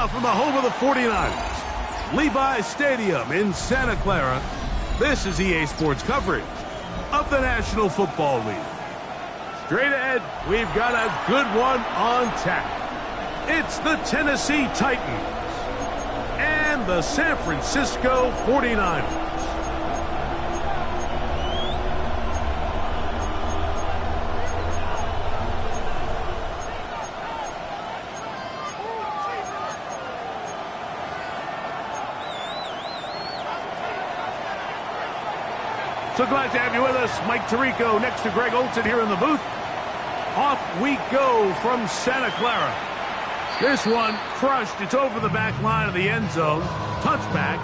Now from the home of the 49ers, Levi's Stadium in Santa Clara, this is EA Sports coverage of the National Football League. Straight ahead, we've got a good one on tap. It's the Tennessee Titans and the San Francisco 49ers. So glad to have you with us. Mike Tirico next to Greg Olsen here in the booth. Off we go from Santa Clara. This one crushed. It's over the back line of the end zone. Touchback.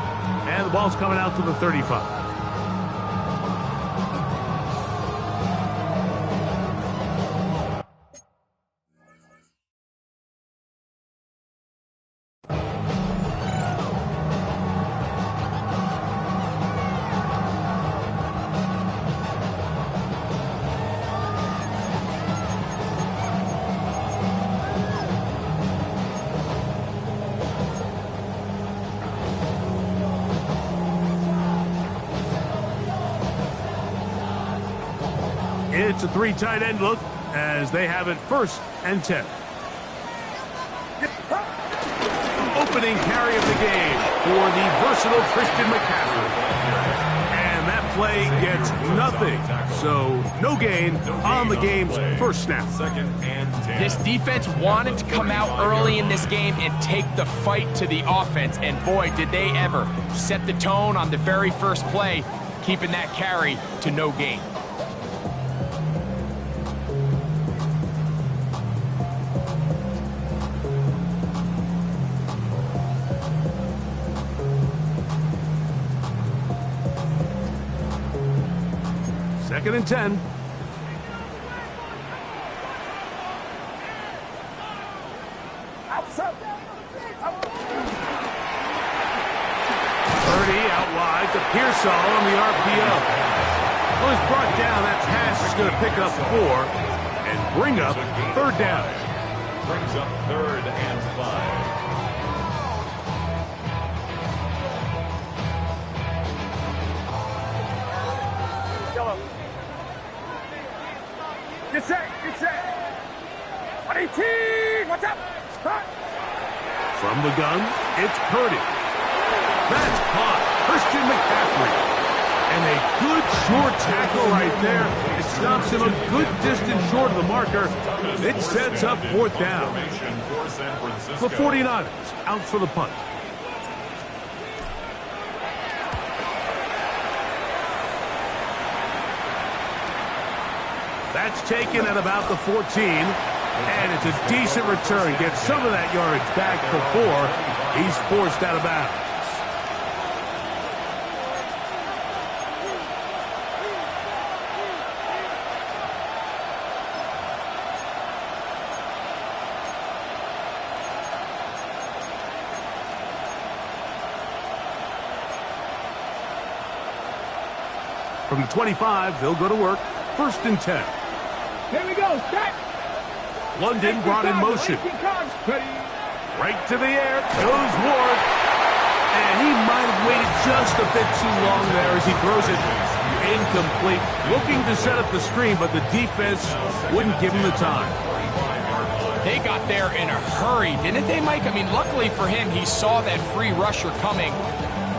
And the ball's coming out to the 35. It's a three tight end look as they have it 1st and 10. Opening carry of the game for the versatile Christian McCaffrey. And that play gets nothing. So no gain on the game's first snap. This defense wanted to come out early in this game and take the fight to the offense. And boy, did they ever set the tone on the very first play, keeping that carry to no gain. Second and 10. Purdy out wide to Pearsall on the RPO. Well, it's brought down. That pass is going to pick up 4 and bring up 3rd down. Brings up 3rd and 5. Get set. 18, what's up? Start. From the gun, it's Purdy. That's caught. Christian McCaffrey. And a good short tackle right there. It stops him a good distance short of the marker. It sets up 4th down. The 49ers out for the punt. That's taken at about the 14, and it's a decent return. Gets some of that yardage back before he's forced out of bounds. From the 25, they'll go to work. 1st and 10. Here we go, start. London brought in motion. Right to the air goes Ward. And he might have waited just a bit too long there as he throws it incomplete. Looking to set up the screen, but the defense wouldn't give him the time. They got there in a hurry, didn't they, Mike? I mean, luckily for him, he saw that free rusher coming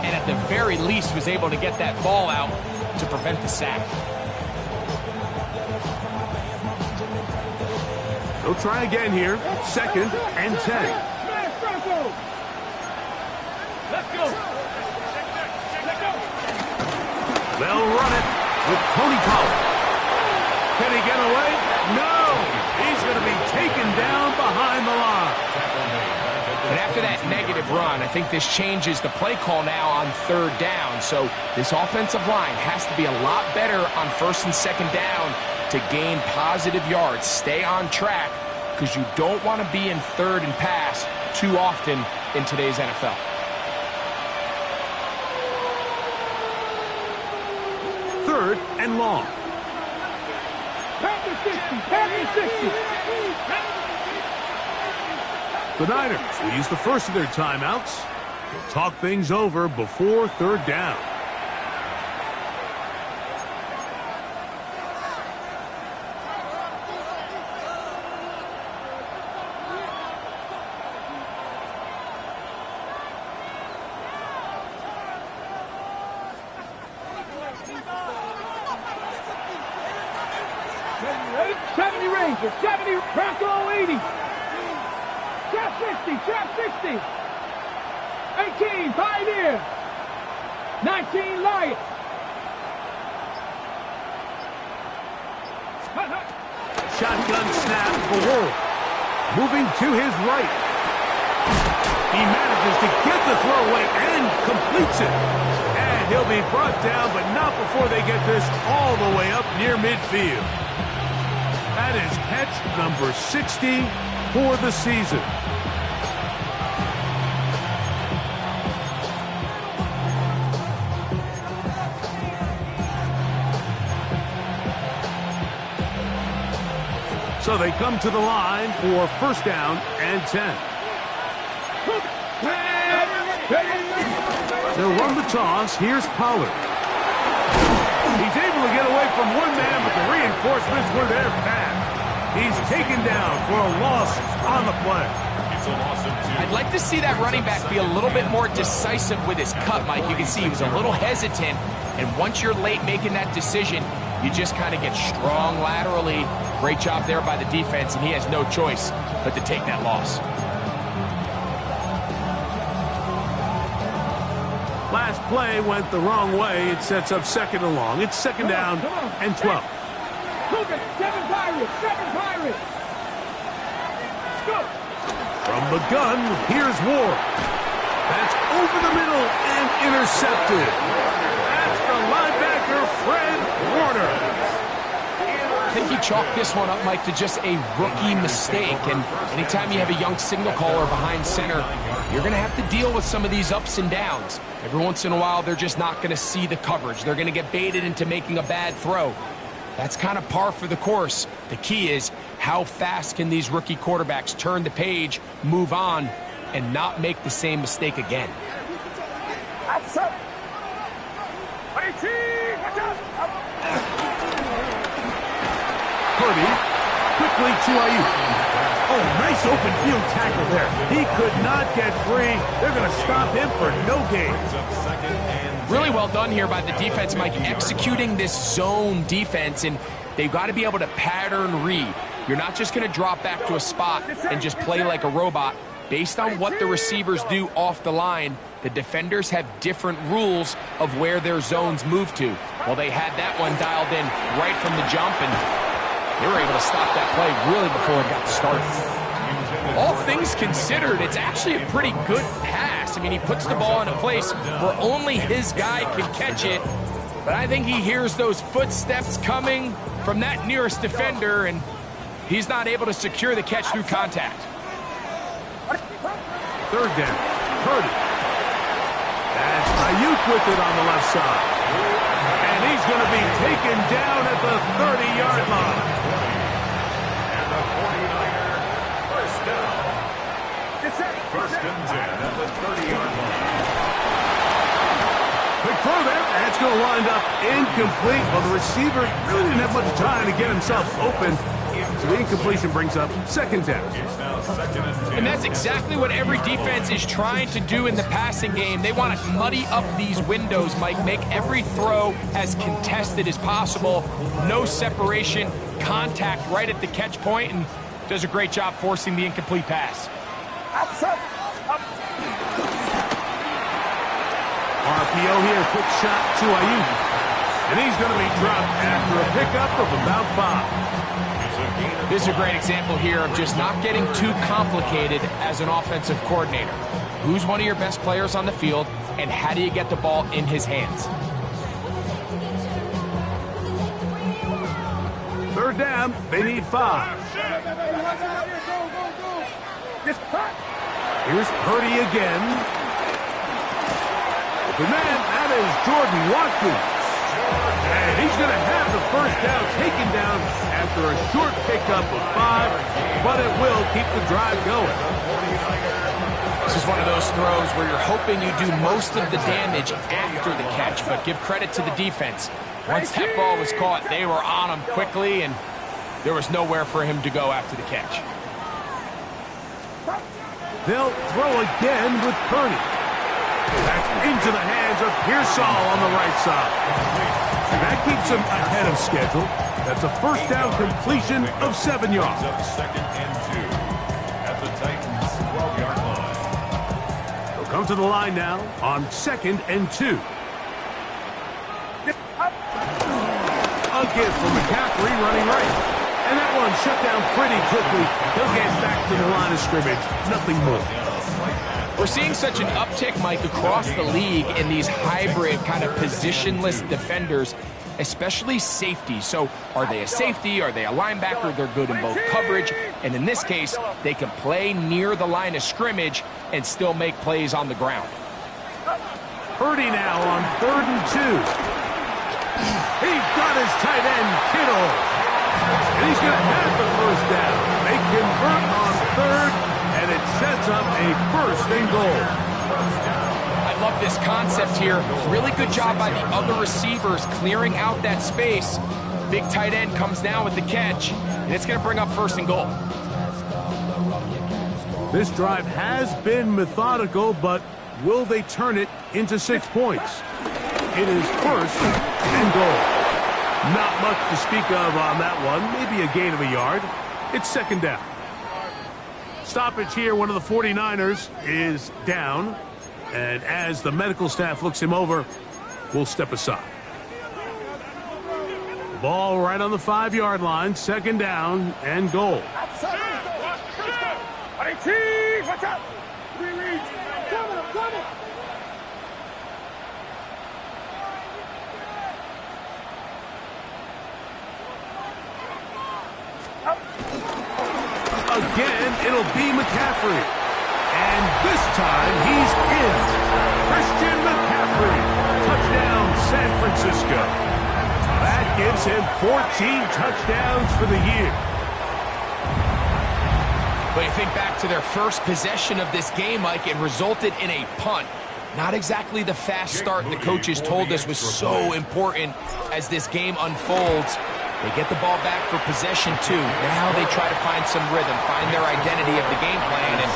and at the very least was able to get that ball out to prevent the sack. They'll try again here. 2nd and 10. Let's go. They'll run it with Tony Pollard. Can he get away? No! He's going to be taken down behind the line. And after that negative run, I think this changes the play call now on 3rd down. So this offensive line has to be a lot better on 1st and 2nd down to gain positive yards. Stay on track because you don't want to be in 3rd and pass too often in today's NFL. Third and long. The Niners will use the first of their timeouts. They'll talk things over before third down. Ready? 70 Ranger, 70 Bronco 80. Trap 60, trap 60. 18 Pioneer. 19 Lion. Shotgun snap for World. Moving to his right. He manages to get the throw away and completes it. And he'll be brought down, but not before they get this all the way up near midfield. That is catch number 60 for the season. So they come to the line for first down and 10. They'll run the toss. Here's Pollard. He's able to get away from one man, but the reinforcements were there fast. He's taken down for a loss on the play. It's a loss of 2. I'd like to see that running back be a little bit more decisive with his cut, Mike. You can see he was a little hesitant, and once you're late making that decision, you just kind of get strong laterally. Great job there by the defense, and he has no choice but to take that loss. Last play went the wrong way. It sets up second and long. It's second down and 12. Look at 7 Pirates, 7 Pirates. Go. From the gun, here's Ward. That's over the middle and intercepted. That's the linebacker, Fred Warner. I think he chalked this one up, Mike, to just a rookie mistake. And anytime you have a young signal caller behind center, you're going to have to deal with some of these ups and downs. Every once in a while, they're just not going to see the coverage. They're going to get baited into making a bad throw. That's kind of par for the course. The key is how fast can these rookie quarterbacks turn the page, move on, and not make the same mistake again. That's up. 18, watch out. Purdy quickly to Ayuk. Oh, nice open field tackle there. He could not get free. They're going to stop him for no gain. Really well done here by the defense, Mike, executing this zone defense, and they've got to be able to pattern read. You're not just going to drop back to a spot and just play like a robot. Based on what the receivers do off the line, the defenders have different rules of where their zones move to. Well, they had that one dialed in right from the jump, and they were able to stop that play really before it got started. All things considered, it's actually a pretty good pass. I mean, he puts the ball in a place where only his guy can catch it. But I think he hears those footsteps coming from that nearest defender, and he's not able to secure the catch through contact. Third down. Purdy. That's Ayuk with it on the left side. And he's going to be taken down at the 30-yard line. And the 49er first down. First and 10 at the 30-yard line. Quick throw there. That's going to wind up incomplete. Well, the receiver really didn't have much time to get himself open. So the incompletion brings up second down. It's now second and 10. And that's exactly what every defense is trying to do in the passing game. They want to muddy up these windows, Mike, make every throw as contested as possible. No separation, contact right at the catch point, and does a great job forcing the incomplete pass. RPO here, quick shot to Ayuk. And he's going to be dropped after a pickup of about 5. This is a great example here of just not getting too complicated as an offensive coordinator. Who's one of your best players on the field, and how do you get the ball in his hands? Third down, they need 5. Here's Purdy again. The man, that is Jordan Watkins. And he's going to have the first down taken down as after a short pickup of 5, but it will keep the drive going. This is one of those throws where you're hoping you do most of the damage after the catch, but give credit to the defense. Once that ball was caught, they were on him quickly, and there was nowhere for him to go after the catch. They'll throw again with Purdy. Back into the hands of Pearsall on the right side. That keeps him ahead of schedule. That's a first down completion of 7 yards. Second and 2 at the Titans' 12-yard line. They'll come to the line now on 2nd and 2. A gift from McCaffrey running right. And that one shut down pretty quickly. He'll get back to the line of scrimmage. Nothing more. We're seeing such an uptick, Mike, across the league in these hybrid kind of positionless defenders, especially safety. So are they a safety? Are they a linebacker? They're good in both coverage. And in this case, they can play near the line of scrimmage and still make plays on the ground. Purdy now on 3rd and 2. He's got his tight end, Kittle. And he's going to have the first down. They convert on 3rd, and it sets up a 1st and goal. I love this concept here. Really good job by the other receivers clearing out that space. Big tight end comes down with the catch, and it's going to bring up 1st and goal. This drive has been methodical, but will they turn it into 6 points? It is 1st and goal. Not much to speak of on that one. Maybe a gain of a yard. It's 2nd down. Stoppage here. One of the 49ers is down. And as the medical staff looks him over, we'll step aside. Ball right on the 5-yard line. 2nd down and goal. Watch out! 3 reads. Coming. Again, it'll be McCaffrey. And this time, he's in. Christian McCaffrey. Touchdown, San Francisco. That gives him 14 touchdowns for the year. But you think back to their first possession of this game, Mike, it resulted in a punt. Not exactly the fast start the coaches told us was so important as this game unfolds. They get the ball back for possession 2. Now they try to find some rhythm, find their identity of the game plan, and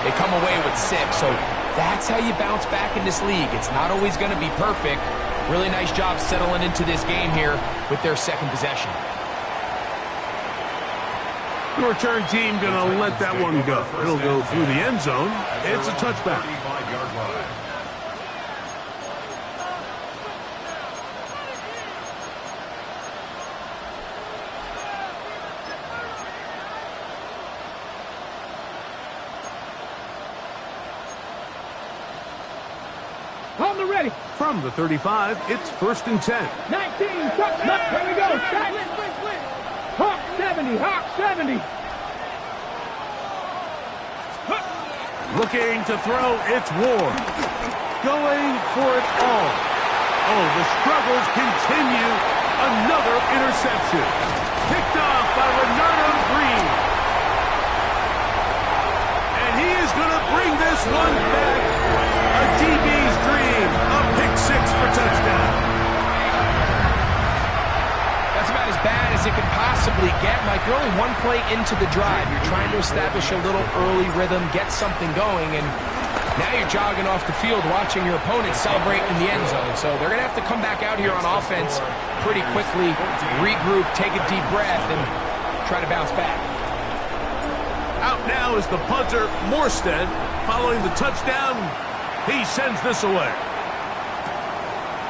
they come away with 6. So that's how you bounce back in this league. It's not always going to be perfect. Really nice job settling into this game here with their 2nd possession. The return team going to let that one go. It'll go through the end zone. It's a touchback. 35-yard line. On the ready. From the 35, it's 1st and 10. 19. Here we go. Hawk 70. Hawk 70. Looking to throw, it's Ward. Going for it all. Oh, the struggles continue. Another interception. Picked off by Renardo Green. And he is going to bring this one back. A DB's dream. A pick 6 for touchdown. That's about as bad as it could possibly get, Mike. You're only one play into the drive. You're trying to establish a little early rhythm, get something going, and now you're jogging off the field watching your opponent celebrate in the end zone. So they're going to have to come back out here on offense pretty quickly, regroup, take a deep breath, and try to bounce back. Out now is the punter, Morstead. Following the touchdown, he sends this away.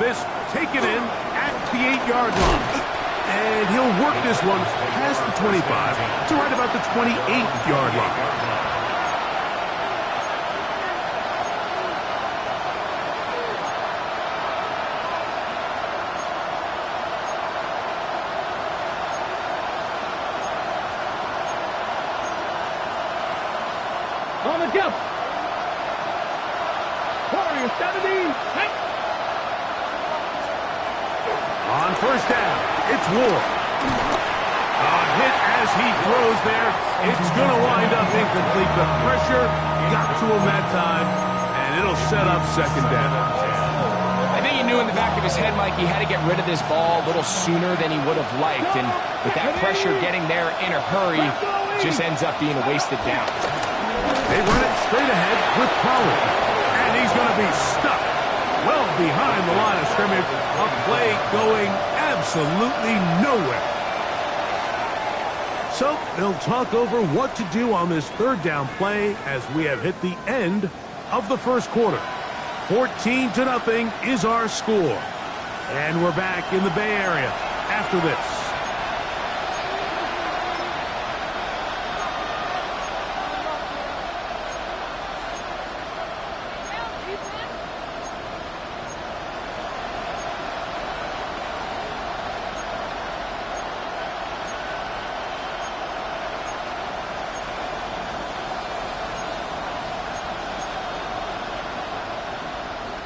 This taken in at the 8-yard line. And he'll work this one past the 25 to right about the 28-yard line. On the jump. Warrior 70. On 1st down, it's Ward. Hit as he throws there. It's going to wind up incomplete. The pressure got to him that time, and it'll set up second down. I think he knew in the back of his head, Mike, he had to get rid of this ball a little sooner than he would have liked. And with that pressure getting there in a hurry, just ends up being a wasted down. They run it straight ahead with Pollard. And he's going to be stuck well behind the line of scrimmage. A play going absolutely nowhere. So they'll talk over what to do on this third down play as we have hit the end of the first quarter. 14-0 is our score. And we're back in the Bay Area after this.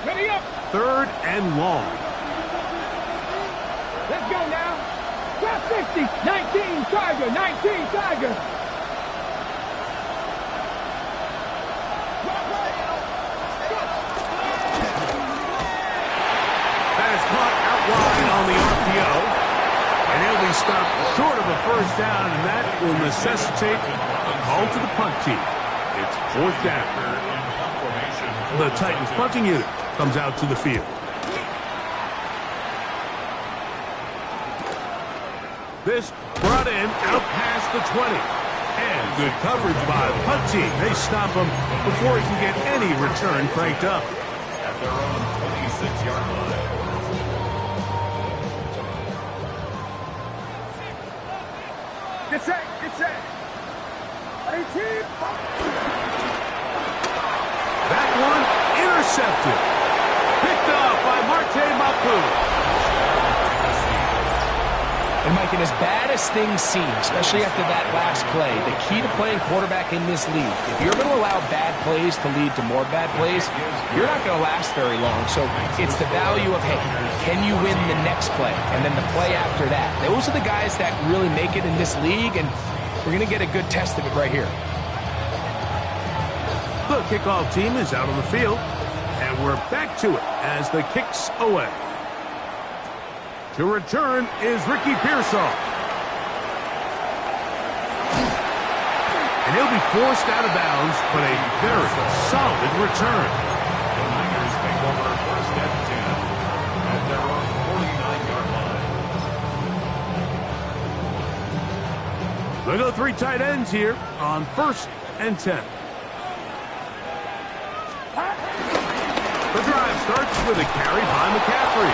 Ready up. Third and long. Let's go now. Drop 60. 19 Tiger. 19 Tiger. That is caught out wide on the RPO. And he'll be stopped short of a first down, and that will necessitate a call to the punt team. It's fourth down. The Titans punting unit comes out to the field. This brought in out past the 20. And good coverage by the punt team. They stop him before he can get any return cranked up. At their own 26-yard line. Get set. Get set. 18. That one intercepted. Picked off by Marte Mapu. And Mike, and as bad as things seem, especially after that last play, the key to playing quarterback in this league, if you're going to allow bad plays to lead to more bad plays, you're not going to last very long. So it's the value of, hey, can you win the next play? And then the play after that. Those are the guys that really make it in this league, and we're going to get a good test of it right here. The kickoff team is out on the field, and we're back to it as the kick's away. To return is Ricky Pearsall. And he'll be forced out of bounds, but a very solid return. The Niners take over first and 10 at their own 49-yard line. They'll go three tight ends here on first and 10. The drive starts with a carry by McCaffrey.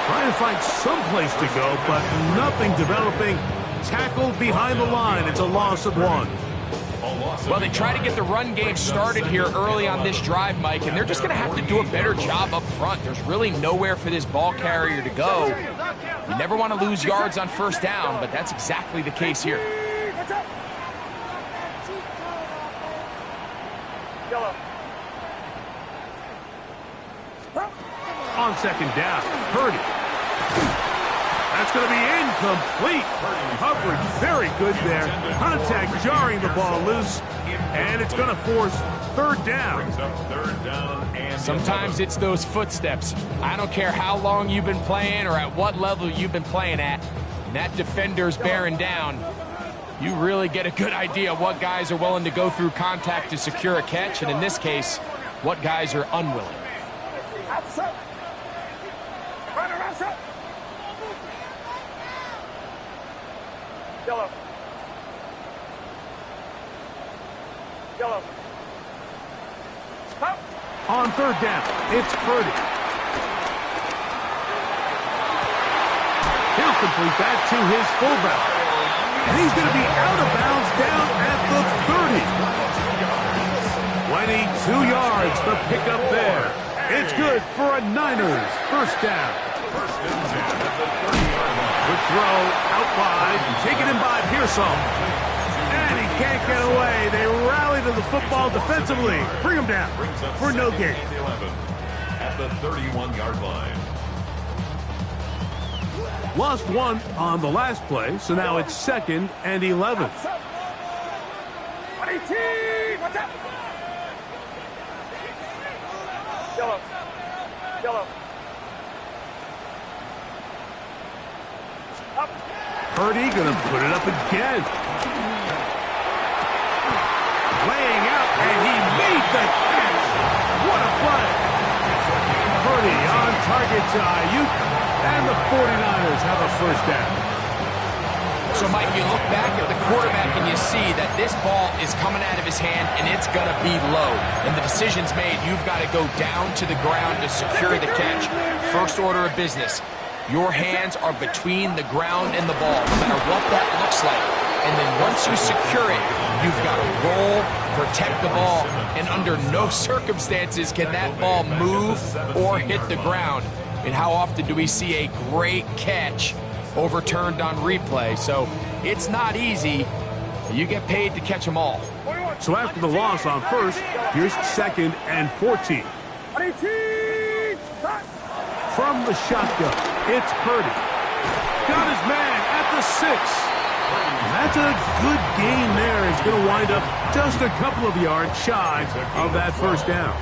Trying to find some place to go, but nothing developing. Tackled behind the line. It's a loss of one. Well, they try to get the run game started here early on this drive, Mike, and they're just going to have to do a better job up front. There's really nowhere for this ball carrier to go. You never want to lose yards on first down, but that's exactly the case here. On second down, Purdy. That's going to be incomplete. Coverage very good there. Contact jarring the ball loose, and it's going to force third down. Sometimes it's those footsteps. I don't care how long you've been playing or at what level you've been playing at. And that defender's bearing down. You really get a good idea of what guys are willing to go through contact to secure a catch, and in this case, what guys are unwilling. Yellow. On third down, it's Purdy. He'll complete that to his fullback. And he's going to be out of bounds down at the 30. 22 yards for pickup there. It's good for a Niners first down. Good throw out wide, taken in by Pearsall. And he can't get away. They rally to the football defensively. Bring him down for no gain. At the 31-yard line. Lost one on the last play, so now it's 2nd and 11. Yellow. Purdy gonna put it up again. Laying out, and he made the catch. What a play. Purdy on target to Ayuk, and the 49ers have a first down. So, Mike, you look back at the quarterback and you see that this ball is coming out of his hand and it's going to be low. And the decision's made. You've got to go down to the ground to secure the catch. First order of business. Your hands are between the ground and the ball, no matter what that looks like. And then once you secure it, you've got to roll, protect the ball, and under no circumstances can that ball move or hit the ground. And how often do we see a great catch overturned on replay? So it's not easy. You get paid to catch them all. So after the loss on first, here's 2nd and 14. From the shotgun, it's Purdy. Got his man at the 6. That's a good gain there. He's going to wind up just a couple of yards shy of that first down.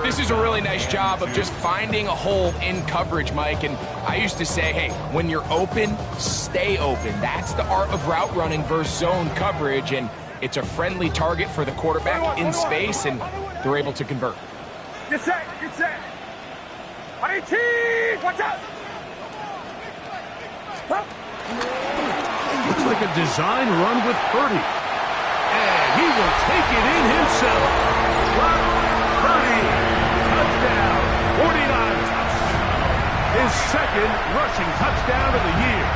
This is a really nice job of just finding a hole in coverage, Mike. And I used to say, hey, when you're open, stay open. That's the art of route running versus zone coverage. And it's a friendly target for the quarterback in space, and they're able to convert. Get set. Watch out. Looks like a design run with Purdy. And he will take it in himself. Purdy, touchdown, 49ers. His 2nd rushing touchdown of the year.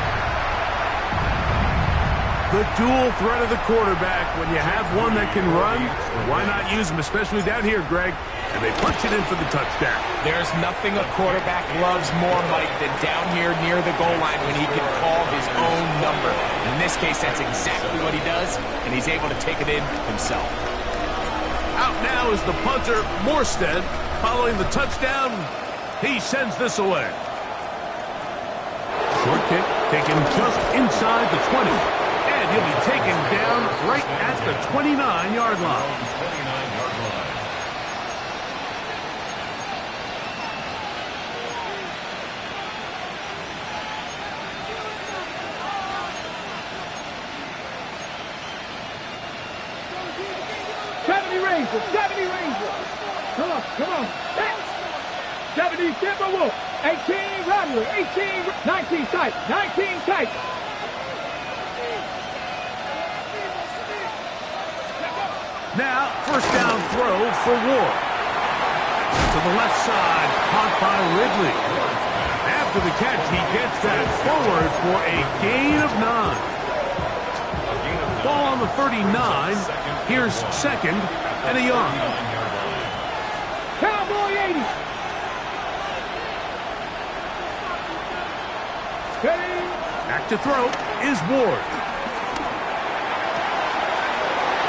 The dual threat of the quarterback. When you have one that can run, why not use him, especially down here, Greg? And they punch it in for the touchdown. There's nothing a quarterback loves more, Mike, than down here near the goal line when he can call his own number. In this case, that's exactly what he does, and he's able to take it in himself. Out now is the punter, Morstead. Following the touchdown, he sends this away. Short kick taken just inside the 20. And he'll be taken down right at the 29-yard line. Come on. 70, Timberwolf. 18, Rattler. 18, 19 tight. 19 tight. Now, first down throw for Ward. To the left side, caught by Ridley. After the catch, he gets that forward for a gain of 9. Ball on the 39. Here's 2nd and a yard. Cowboy 80. Back to throw is Ward.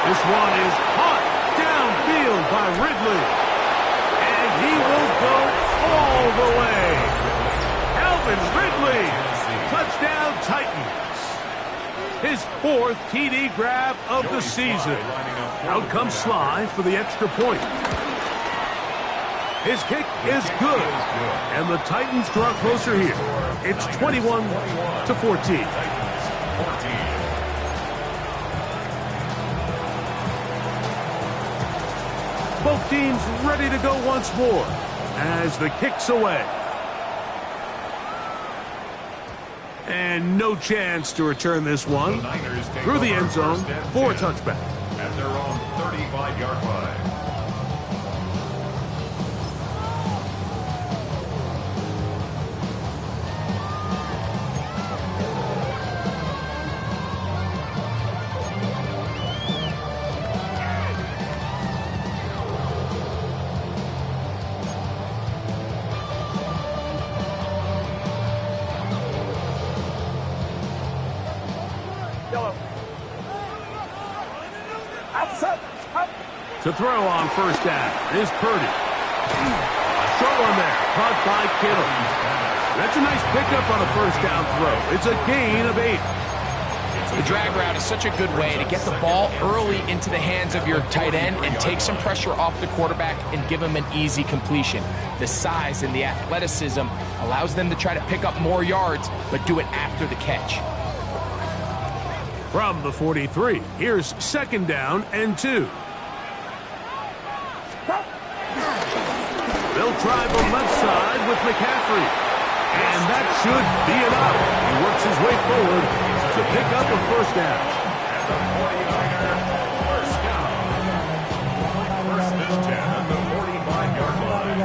This one is caught downfield by Ridley. And he will go all the way. Calvin Ridley. Touchdown Titans. His 4th TD grab of the season. Out comes Sly for the extra point. His kick is good. And the Titans draw closer here. It's 21-14. Both teams ready to go once more as the kick's away. And no chance to return this one through the end zone for a touchback. At their own 35-yard line. To throw on first down is Purdy. Short one there, caught by Kittle. That's a nice pickup on a first down throw. It's a gain of 8. The drag route is such a good way to get the ball early into the hands of your tight end and take some pressure off the quarterback and give him an easy completion. The size and the athleticism allows them to try to pick up more yards, but do it after the catch. From the 43, here's 2nd down and 2. They'll try the left side with McCaffrey. And that should be enough. He works his way forward to pick up a first down. At the 49er, first down. First and 10 at the 45-yard line.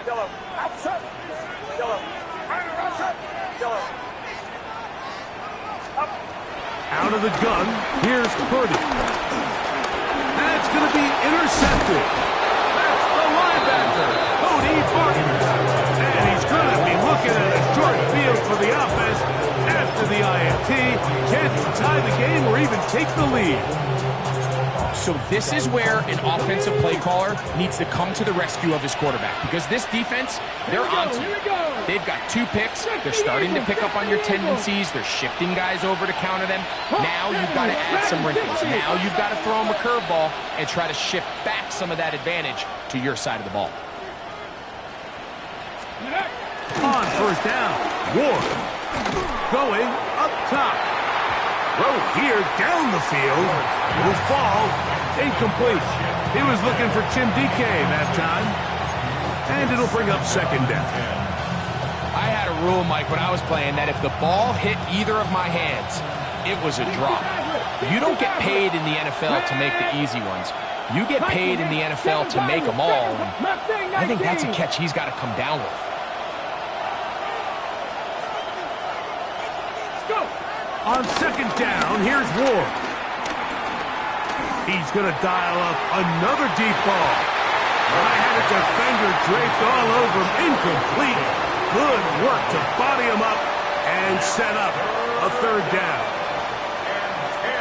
Yellow. Outside. Yellow. Outside. Yellow. Up. Out of the gun, here's Purdy. That's going to be intercepted. That's the linebacker, Cody Parkey. And he's going to be looking at a short field for the offense after the INT. Chance to tie the game or even take the lead. So this is where an offensive play caller needs to come to the rescue of his quarterback, because this defense, they're on to you. They've got 2 picks. They're starting to pick up on your tendencies. They're shifting guys over to counter them. Now you've got to add some wrinkles. Now you've got to throw them a curveball and try to shift back some of that advantage to your side of the ball. On first down, Ward going up top. Throw here down the field will fall incomplete. He was looking for Chindike that time. And it'll bring up 2nd down. I had a rule, Mike, when I was playing that if the ball hit either of my hands, it was a drop. You don't get paid in the NFL to make the easy ones. You get paid in the NFL to make them all. And I think that's a catch he's got to come down with. On 2nd down, here's Ward. He's going to dial up another deep ball. I had a defender draped all over him. Incomplete. Good work to body him up and set up a 3rd down.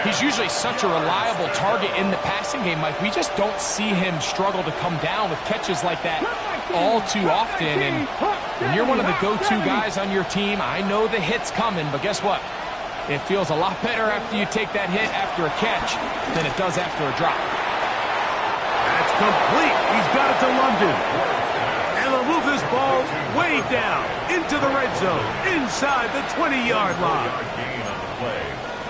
He's usually such a reliable target in the passing game, Mike. We just don't see him struggle to come down with catches like that all too often. And when you're one of the go-to guys on your team, I know the hit's coming, but guess what? It feels a lot better after you take that hit after a catch than it does after a drop. That's complete. He's got it to London. And they'll move this ball way down into the red zone, inside the 20-yard line.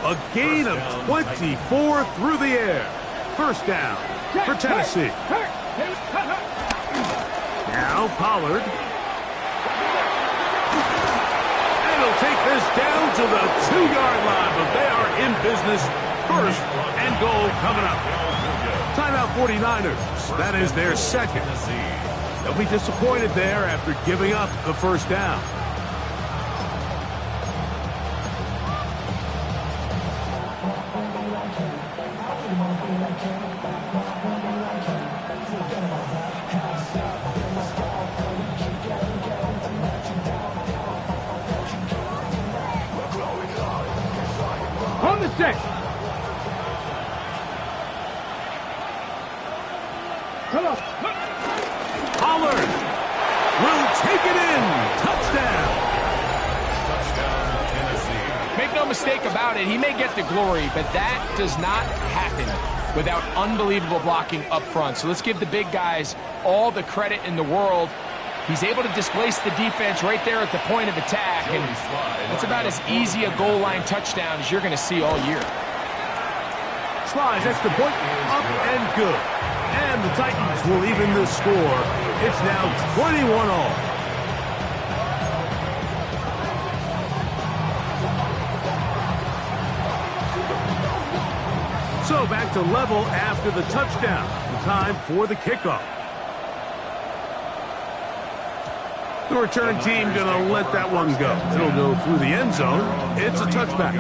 A gain of 24 through the air. First down for Tennessee. Now Pollard. And he'll take this down to the 2-yard line, but they are in business. 1st and goal coming up. Timeout 49ers. That is their 2nd. They'll be disappointed there after giving up the first down. On the 6. Come on. Pollard will take it in. Touchdown. Touchdown, Tennessee. Make no mistake about it, he may get the glory, but that does not happen without unbelievable blocking up front. So let's give the big guys all the credit in the world. He's able to displace the defense right there at the point of attack, and that's about as easy a goal line touchdown as you're going to see all year. Slides extra point, up and good. And the Titans will even the score. It's now 21-all. So back to level after the touchdown. Time for the kickoff. The return team going to let that one go. It'll go through the end zone. It's a touchback.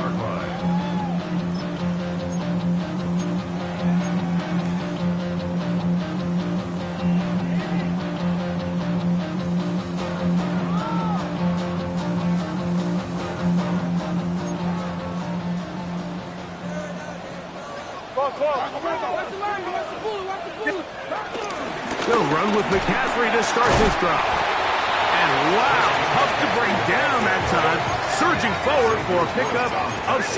Go, go. Watch the line, watch the bullet, watch the bullet. run with McCaffrey to start this drive. And wow, tough to bring down that time. Surging forward for a pickup of 6.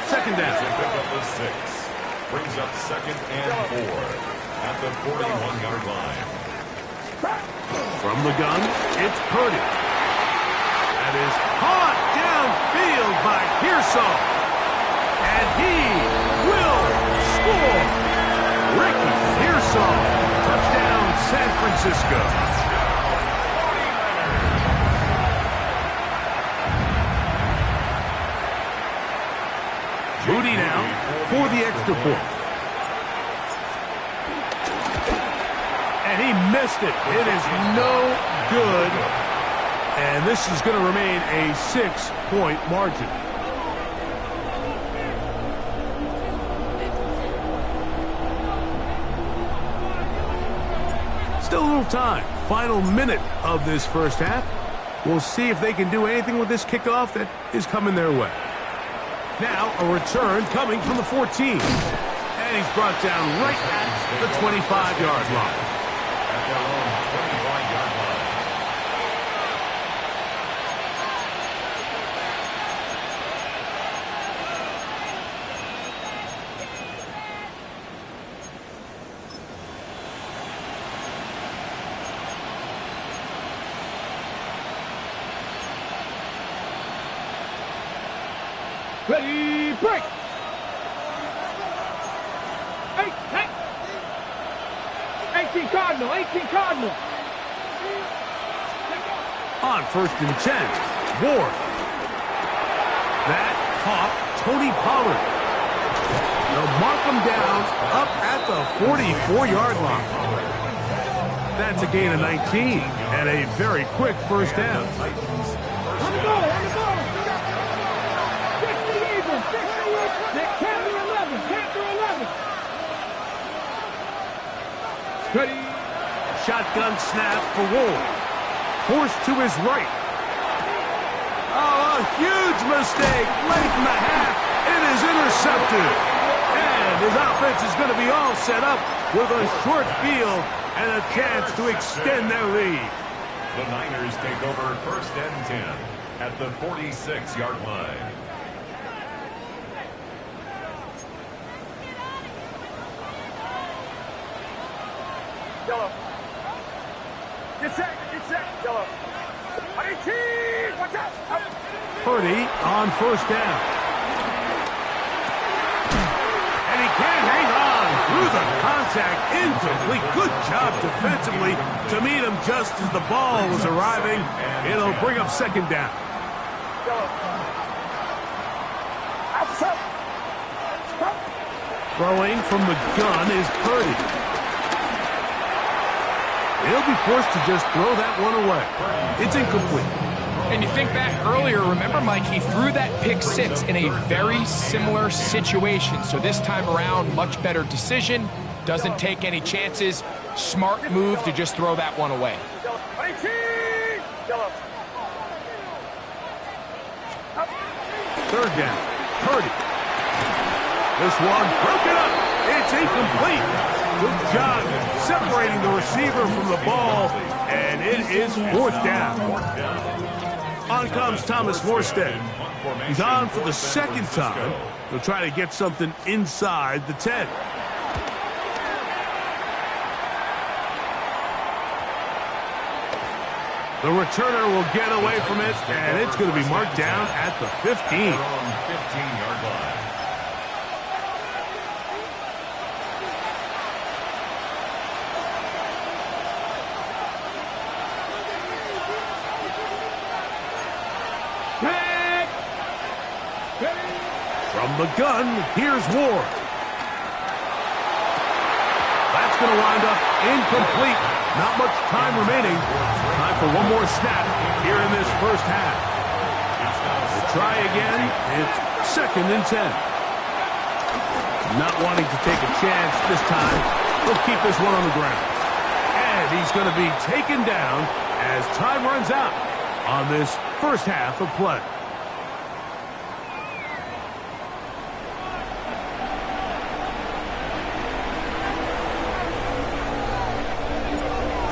Second down. Pick up the 6. Brings up 2nd and 4 at the 41-yard line. From the gun, it's Purdy. That is caught downfield by Pearsall. And he will score. Ricky Pearsall. Touchdown, San Francisco. Moody now for the extra point. And he missed it. It is no good. And this is going to remain a 6-point margin. Still a little time. Final minute of this first half. We'll see if they can do anything with this kickoff that is coming their way. Now a return coming from the 14. And he's brought down right at the 25-yard line. At their own 25-yard line. Ready, break! Hey! 18 Cardinal, 18 Cardinal! On 1st and 10, Ward. That caught Tony Pollard. They'll mark him down up at the 44-yard line. That's a gain of 19 and a very quick first down. On the ball! 60 Eagles, 60 Panther 11, Panther 11. Ready. Shotgun snap for Ward. Forced to his right. Oh, a huge mistake late in the half. It is intercepted. And his offense is going to be all set up with a short field and a chance to extend their lead. The Niners take over 1st and 10 at the 46-yard line. Yellow. Get set, yellow. 18, watch out. Purdy on 1st down. And he can't hang on through the contact. Incomplete. Good job defensively to meet him just as the ball was arriving. It'll bring up 2nd down. Throwing from the gun is Purdy. He'll be forced to just throw that one away. It's incomplete. And you think back earlier, remember, Mike, he threw that pick 6 in a very similar situation. So this time around, much better decision. Doesn't take any chances. Smart move to just throw that one away. 3rd down. Purdy. This one broken up. It's incomplete. Good job separating the receiver from the ball, and it is 4th down. On comes Thomas Morstead. He's on for the 2nd time. He'll try to get something inside the 10. The returner will get away from it, and it's going to be marked down at the 15. 15-yard line. From the gun, here's Ward. That's going to wind up incomplete. Not much time remaining. Time for one more snap here in this first half. We'll try again. It's 2nd and 10. Not wanting to take a chance this time. He'll keep this one on the ground. And he's going to be taken down as time runs out on this first half of play.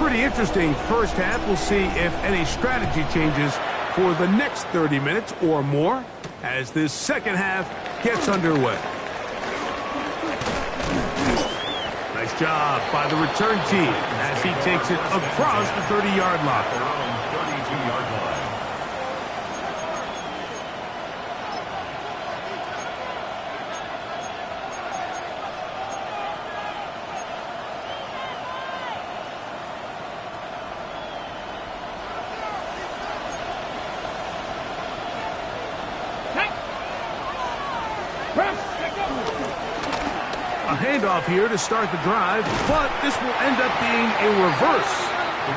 pretty interesting first half. We'll see if any strategy changes for the next 30 minutes or more as this second half gets underway. Nice job by the return team as he takes it across the 30-yard line. 32-yard line. A handoff here to start the drive, but this will end up being a reverse.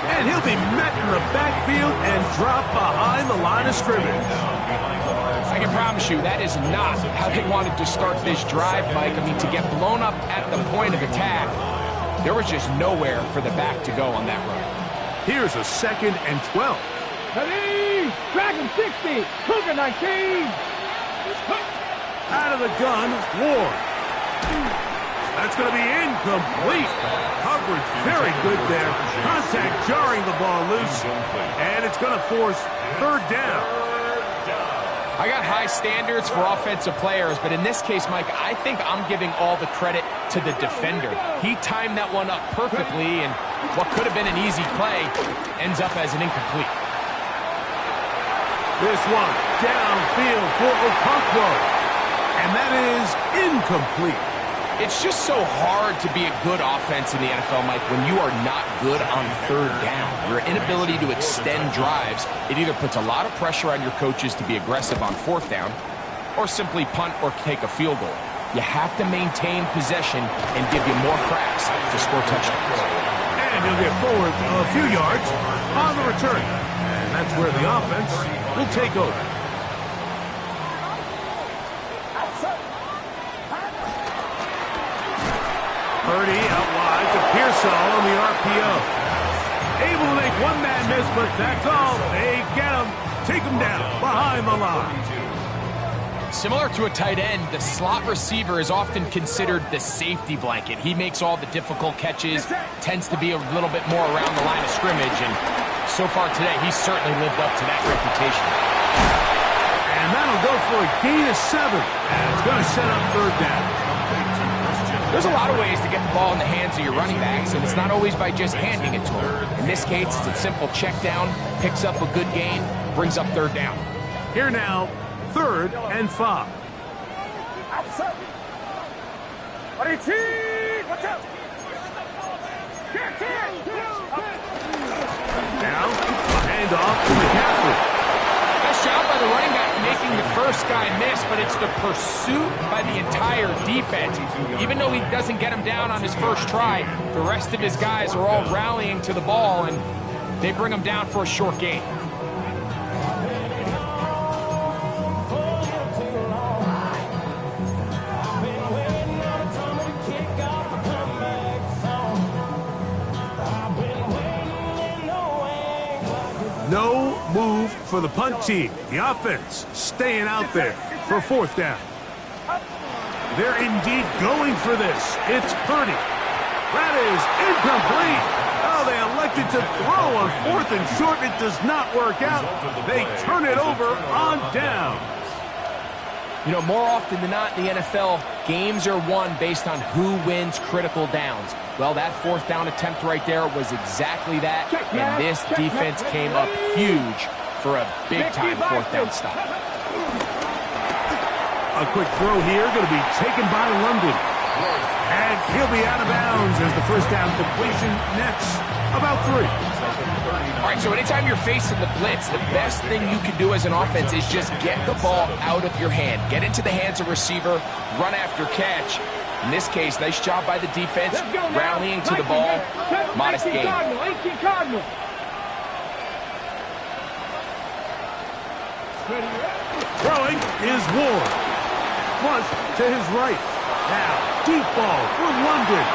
And he'll be met in the backfield and dropped behind the line of scrimmage. I can promise you that is not how they wanted to start this drive, Mike. I mean, to get blown up at the point of attack, there was just nowhere for the back to go on that run. Here's a 2nd and 12. Ready! Dragon 60! Cougar 19! Out of the gun, Ward. That's going to be incomplete. Coverage very good there. Contact jarring the ball loose. And it's going to force 3rd down. I got high standards for offensive players, but in this case, Mike, I think I'm giving all the credit to the defender. He timed that one up perfectly, and what could have been an easy play ends up as an incomplete. This one downfield for Okonkwo. And that is incomplete. It's just so hard to be a good offense in the NFL, Mike, when you are not good on 3rd down. Your inability to extend drives, it either puts a lot of pressure on your coaches to be aggressive on 4th down or simply punt or take a field goal. You have to maintain possession and give you more cracks to score touchdowns. And he'll get forward a few yards on the return. And that's where the offense will take over. Purdy out wide to Pearsall on the RPO. Able to make one man miss, but that's all. They get him, take him down behind the line. Similar to a tight end, the slot receiver is often considered the safety blanket. He makes all the difficult catches, tends to be a little bit more around the line of scrimmage, and so far today, he's certainly lived up to that reputation. And that'll go for a gain of 7, and it's going to set up 3rd down. There's a lot of ways to get the ball in the hands of your running backs, and it's not always by just handing it to them. In this case, it's a simple check down, picks up a good gain, brings up 3rd down. Here now, 3rd and 5. Outside. Ready, team! Watch out! Now, a handoff to McCaffrey. Nice job by the running back making the first guy miss, but it's the pursuit by the entire defense. Even though he doesn't get him down on his first try, the rest of his guys are all rallying to the ball, and they bring him down for a short gain. No move for the punt team. The offense staying out there for 4th down. They're indeed going for this. It's Purdy. That is incomplete. Oh, they elected to throw on 4th and short. It does not work out. They turn it over on down. You know, more often than not in the NFL, games are won based on who wins critical downs. Well, that 4th down attempt right there was exactly that, and this defense came up huge for a big-time 4th down stop. A quick throw here, going to be taken by London. And he'll be out of bounds as the first down completion nets about 3. All right, so anytime you're facing the blitz, the best thing you can do as an offense is just get the ball out of your hand. Get into the hands of receiver, run after catch. In this case, nice job by the defense, rallying to the ball. Modest gain. 18 Cardinal. Throwing is Ward. Flush to his right. Now, deep ball for London.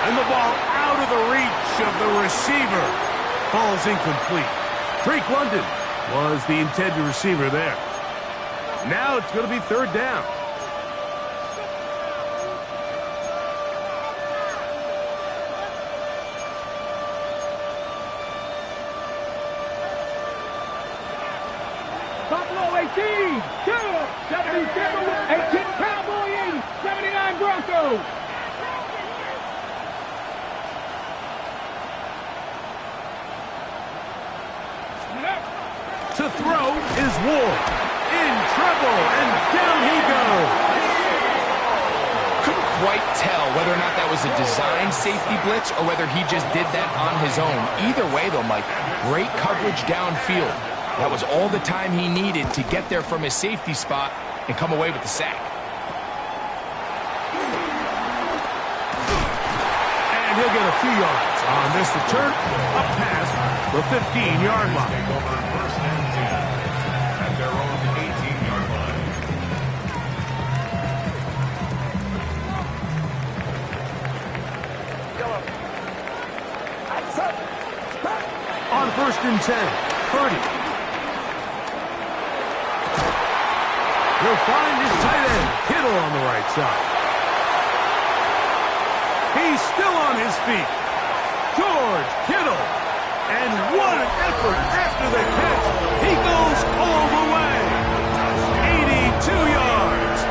And the ball out of the reach of the receiver. Falls incomplete. Drake London was the intended receiver there. Now it's going to be 3rd down. Buffalo 18, 2, 77, 18 Cowboy 80, 79 Broncos. To throw is Ward. In trouble, and down he goes. Couldn't quite tell whether or not that was a designed safety blitz or whether he just did that on his own. Either way, though, Mike, great coverage downfield. That was all the time he needed to get there from his safety spot and come away with the sack. And he'll get a few yards on this return, up past the 15-yard line. Take over first and 10 at their own 18-yard line. On first and 10, Purdy. He'll find his tight end, Kittle, on the right side. He's still on his feet. George Kittle. And what an effort after the catch. He goes all the way. 82 yards.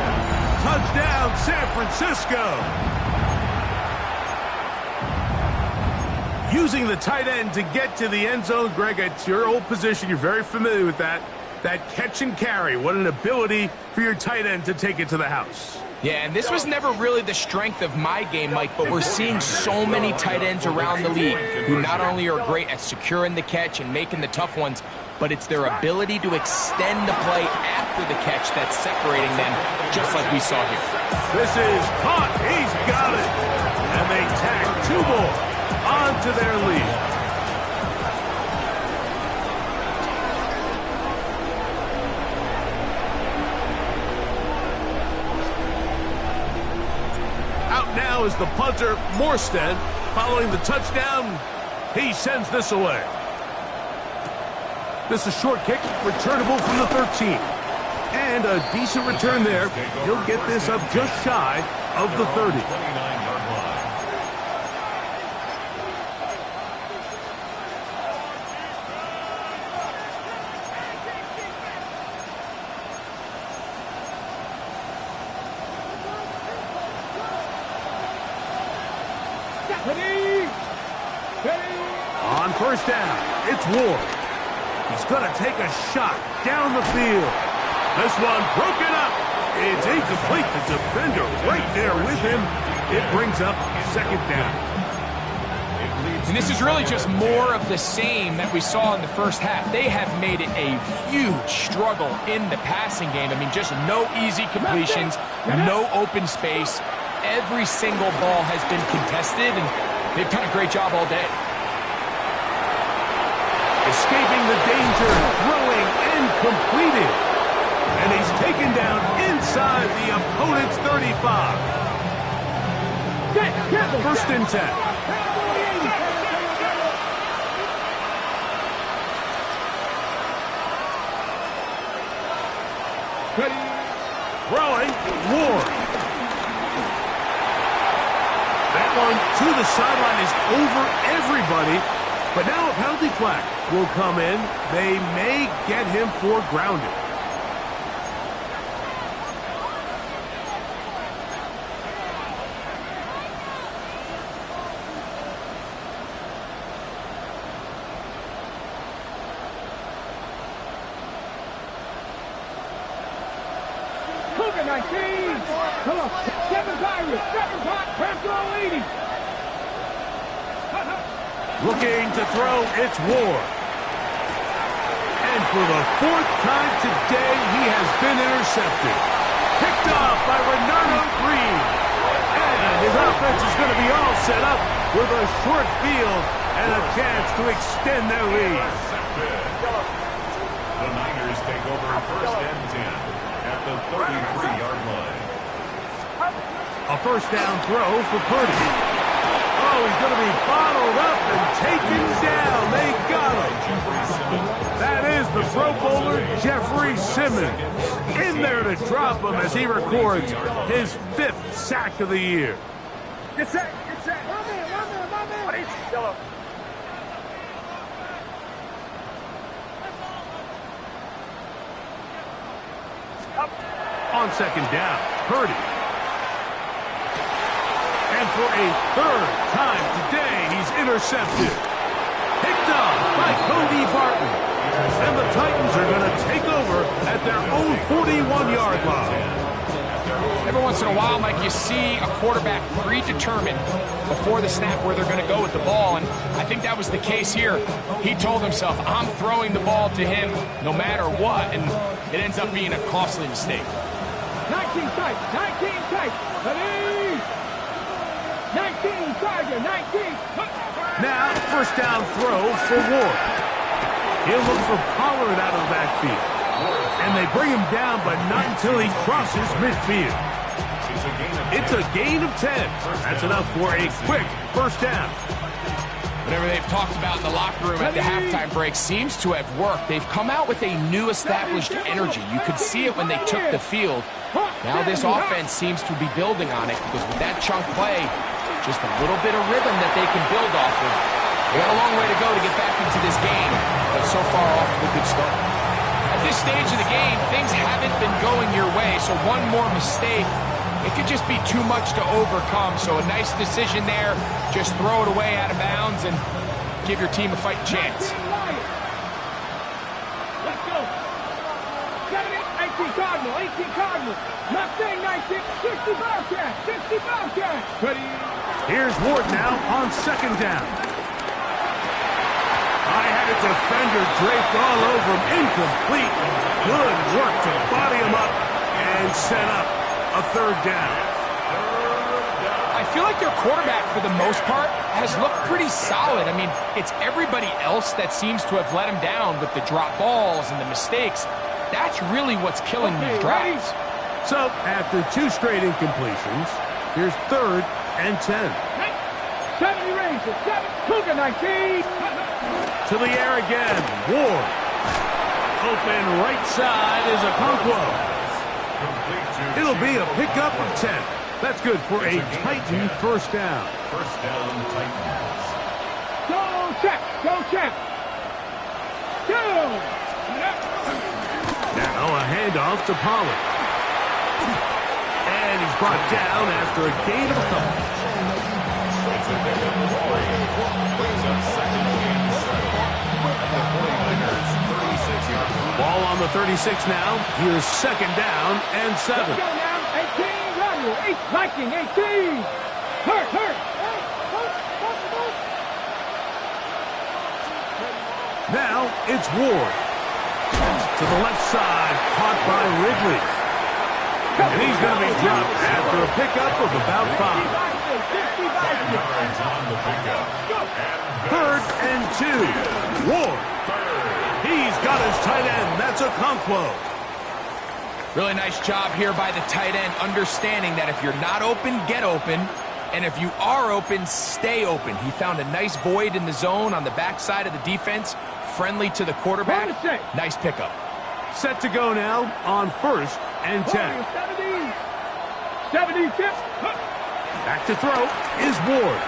Touchdown, San Francisco. Using the tight end to get to the end zone, Greg, it's your old position. You're very familiar with that. That catch and carry. What an ability for your tight end to take it to the house. Yeah, and this was never really the strength of my game, Mike, but we're seeing so many tight ends around the league who not only are great at securing the catch and making the tough ones, but it's their ability to extend the play after the catch that's separating them, just like we saw here. This is caught. He's got it. And they tack two more onto their lead. Now is the punter, Morstead. Following the touchdown, he sends this away. This is a short kick, returnable from the 13. And a decent return there. He'll get this up just shy of the 30. 29-yard line. On first down, it's Ward. He's going to take a shot down the field. This one broken up. It's incomplete. The defender right there with him. It brings up second down. And this is really just more of the same that we saw in the first half. They have made it a huge struggle in the passing game. I mean, just no easy completions, no open space. Every single ball has been contested, and they've done a great job all day. Escaping the danger, throwing and completed. And he's taken down inside the opponent's 35. First and 10. Throwing, Ward. That one to the sideline is over everybody. But now a penalty flag will come in. They may get him for grounding. Cougar 19. Come on. 7 Pirates. 7 Pirates. 80. Looking to throw, it's Ward. And for the fourth time today, he has been intercepted. Picked off by Renardo Green. And his offense is going to be all set up with a short field and a chance to extend their lead. The Niners take over first and 10 at the 33-yard line. A first down throw for Purdy. Oh, he's going to be bottled up and taken down. They got him. That is the Pro Bowler, Jeffrey Simmons, in there to drop him as he records his 5th sack of the year. Get set. Get set. One man. Yellow. On second down, Purdy. And for a third time today, he's intercepted. Picked off by Cody Barton. And the Titans are going to take over at their own 41-yard line. Every once in a while, Mike, you see a quarterback predetermined before the snap where they're going to go with the ball, and I think that was the case here. He told himself, I'm throwing the ball to him no matter what, and it ends up being a costly mistake. 19 tight, 19 tight, ready? 19 Tiger, 19. Now, first down throw for Ward. He'll look for Pollard out of the backfield. And they bring him down, but not until he crosses midfield. It's a gain of 10. That's enough for a quick first down. Whatever they've talked about in the locker room at the halftime break seems to have worked. They've come out with a new established energy. You could see it when they took the field. Now this offense seems to be building on it because with that chunk play, just a little bit of rhythm that they can build off of. They got a long way to go to get back into this game, but so far off to a good start. At this stage of the game, things haven't been going your way, so one more mistake, it could just be too much to overcome. So a nice decision there. Just throw it away out of bounds and give your team a fighting chance. Let's go. 18 Cardinal, 18 Cardinal. Mustang 19, 60 Bobcat, 60 Bobcat. Ready? Here's Ward now on second down. I had a defender draped all over him. Incomplete. Good work to body him up and set up a third down. I feel like their quarterback, for the most part, has looked pretty solid. I mean, it's everybody else that seems to have let him down with the drop balls and the mistakes. That's really what's killing these drives. So, after two straight incompletions, here's third and 10. 70 Rangers, 7, Cougar 19. To the air again, Ward. Open right side is Okonkwo. It'll be a pickup of 10. That's good for a Titan first down. First down, Titans. Go check, go check. Go. Now a handoff to Pollard. And he's brought down after a gain of a couple. It's a pickup of 3. Brings up second and 7. At the 49ers, 36-yard line. Ball on the 36 now. Here's second down and 7. Let's go now, 18 Rodney, 8 Viking, 18. Hurt. Now it's Ward. To the left side, caught by Ridley. And he's going to be dropped after a pickup of about 5. yards on the pickup. Third and 2. Ward. He's got his tight end. That's Okonkwo. Really nice job here by the tight end, understanding that if you're not open, get open. And if you are open, stay open. He found a nice void in the zone on the backside of the defense, friendly to the quarterback. Nice pickup. Set to go now on first and 10. 76. Back to throw is Ward.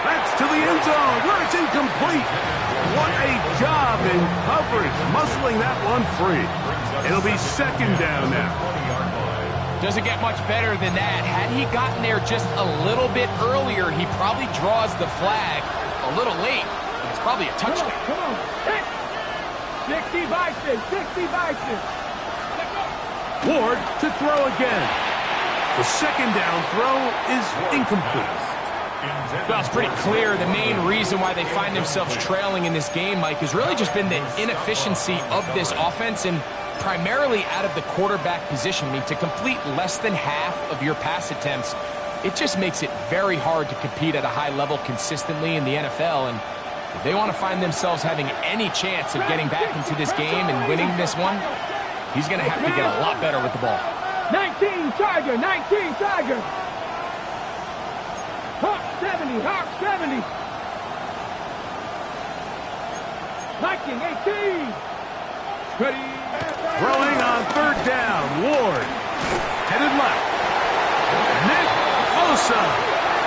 That's to the end zone where it's incomplete. What a job in coverage, muscling that one free. It'll be second down now. Doesn't get much better than that. Had he gotten there just a little bit earlier, he probably draws the flag a little late. It's probably a touchdown. Come on. 60 Vikings, 60 Vikings. Ward to throw again. The second down throw is incomplete. Well, it's pretty clear the main reason why they find themselves trailing in this game, Mike, has really just been the inefficiency of this offense and primarily out of the quarterback position. I mean, to complete less than half of your pass attempts, it just makes it very hard to compete at a high level consistently in the NFL. And if they want to find themselves having any chance of getting back into this game and winning this one, he's going to have to get a lot better with the ball. 19 Tiger, 19 Tiger. Hawk 70, Hawk 70. Viking 18. Ready. Throwing on third down. Ward. Headed left. Nick Bosa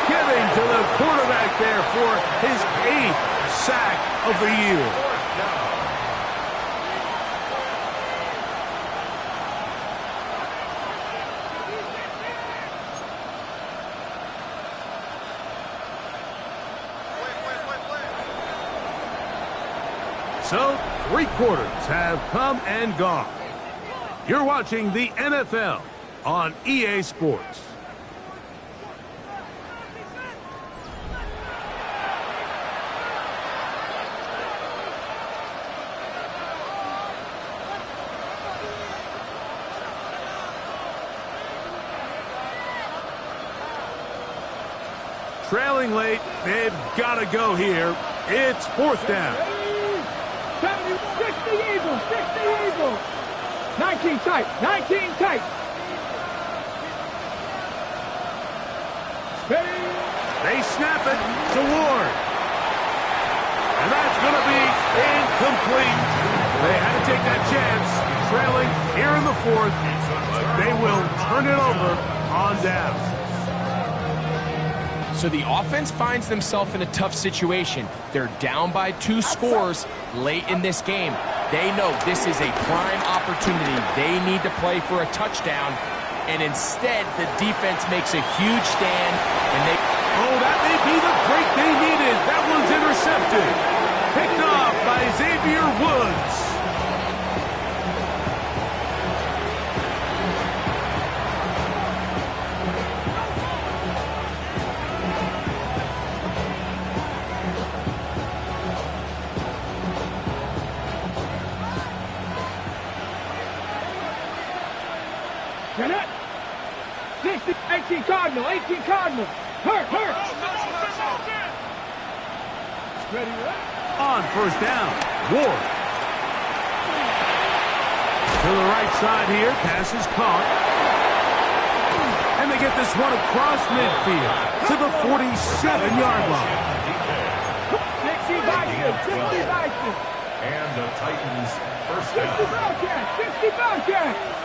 getting to the quarterback there for his 8th sack of the year. So, 3 quarters have come and gone. You're watching the NFL on EA Sports. Trailing late, they've got to go here. It's 4th down. 60 Eagles, 60 Eagles. 19 tight, 19 tight. They snap it to Ward. And that's going to be incomplete. They had to take that chance. Trailing here in the 4th. They will turn it over on down. So the offense finds themselves in a tough situation. They're down by 2 scores late in this game. They know this is a prime opportunity. They need to play for a touchdown. And instead, the defense makes a huge stand. And they... Oh, that may be the break they needed. That one's intercepted. Picked off by Xavier Woods. Jeanette. 60, 18 Cardinal, 18 Cardinal. Hurt. Ready, On 1st down, Ward. To the right side here, pass is caught. And they get this one across midfield to the 47-yard line. 60 Bison. And the Titans first 60 down. Bobcats, 60 Bobcats.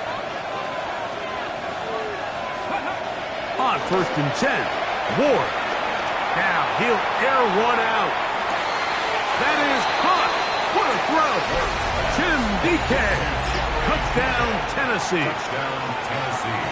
On 1st and 10, Ward. Now he'll air one out. That is caught. What a throw. Tim DK. Touchdown, Tennessee. Touchdown, Tennessee.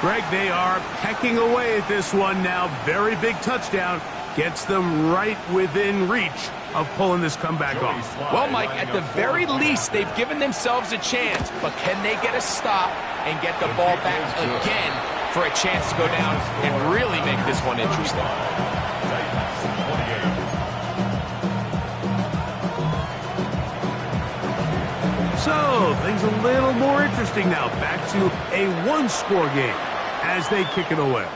Greg, they are pecking away at this one now. Very big touchdown. Gets them right within reach of pulling this comeback off. Well, Mike, at the very least, they've given themselves a chance. But can they get a stop and get the ball back again for a chance to go down and really make this one interesting? So, things a little more interesting now. Back to a 1-score game as they kick it away.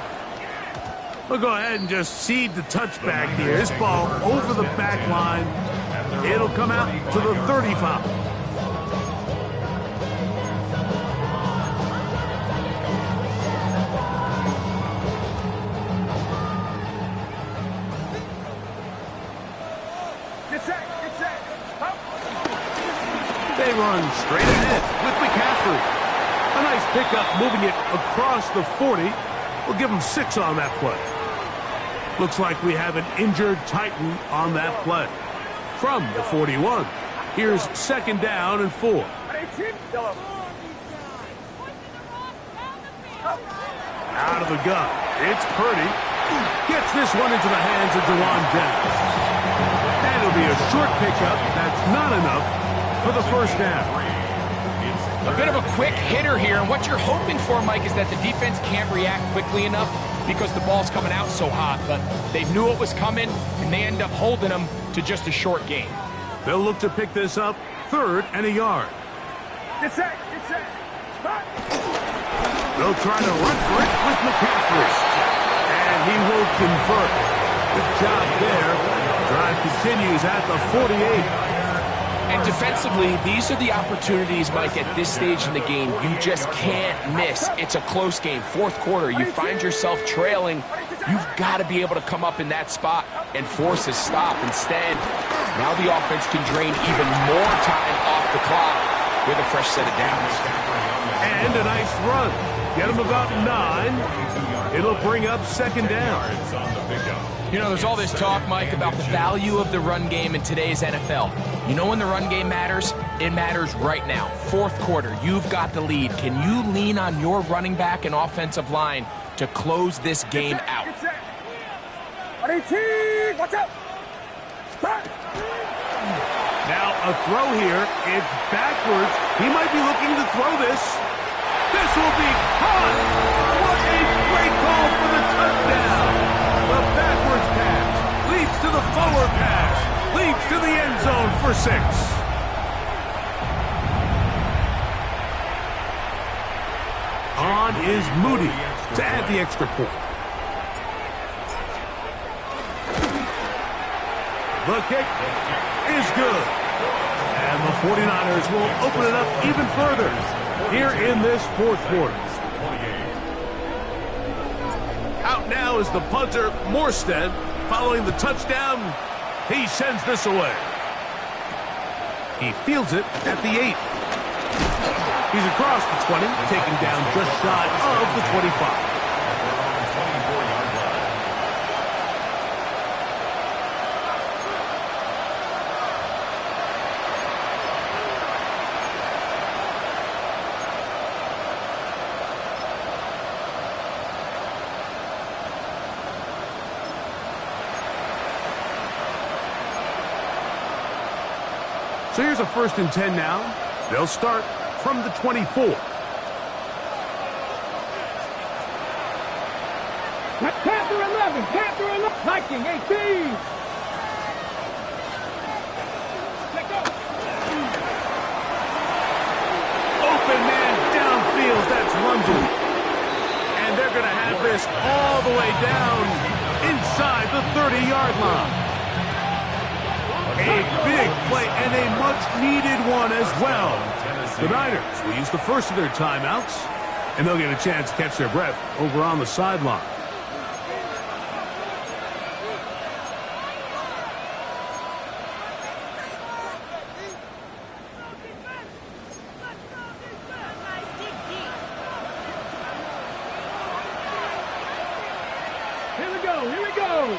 We'll go ahead and just cede the touchback here. This ball over the back line. It'll come out to the 35. They run straight ahead with McCaffrey. A nice pickup moving it across the 40. We'll give them 6 on that play. Looks like we have an injured Titan on that play. From the 41, here's 2nd down and 4. Out of the gun, it's Purdy. Gets this one into the hands of Jawan Dennis. And it'll be a short pickup. That's not enough for the 1st down. A bit of a quick hitter here, and what you're hoping for, Mike, is that the defense can't react quickly enough because the ball's coming out so hot, but they knew it was coming, and they end up holding them to just a short gain. They'll look to pick this up 3rd and a yard. Get set. They'll try to run for it with McCaffrey. And he will convert. Good job there. Drive continues at the 48. And defensively, these are the opportunities, Mike, at this stage in the game you just can't miss. It's a close game. 4th quarter, you find yourself trailing. You've got to be able to come up in that spot and force a stop. Instead, now the offense can drain even more time off the clock with a fresh set of downs. And a nice run. Get him about 9. It'll bring up 2nd down. You know, there's all this talk, Mike, about the value of the run game in today's NFL. You know when the run game matters? It matters right now. 4th quarter, you've got the lead. Can you lean on your running back and offensive line to close this game out? Watch out! Now a throw here. It's backwards. He might be looking to throw this. This will be caught. What a great call for the touchdown. The backwards pass leads to the forward pass. Leads to the end zone for 6. On is Moody to add the extra point. The kick is good. And the 49ers will open it up even further here in this fourth quarter. Out now is the punter, Morstead. Following the touchdown, he sends this away. He fields it at the 8. He's across the 20, taken down just shy of the 25. So here's a 1st and 10 now. They'll start from the 24. Panther 11, Panther 11, Viking 18. Let go. Open man downfield, that's lunging. And they're going to have this all the way down inside the 30-yard line. A big play and a much-needed one as well. The Niners will use the first of their timeouts, and they'll get a chance to catch their breath over on the sideline. Here we go.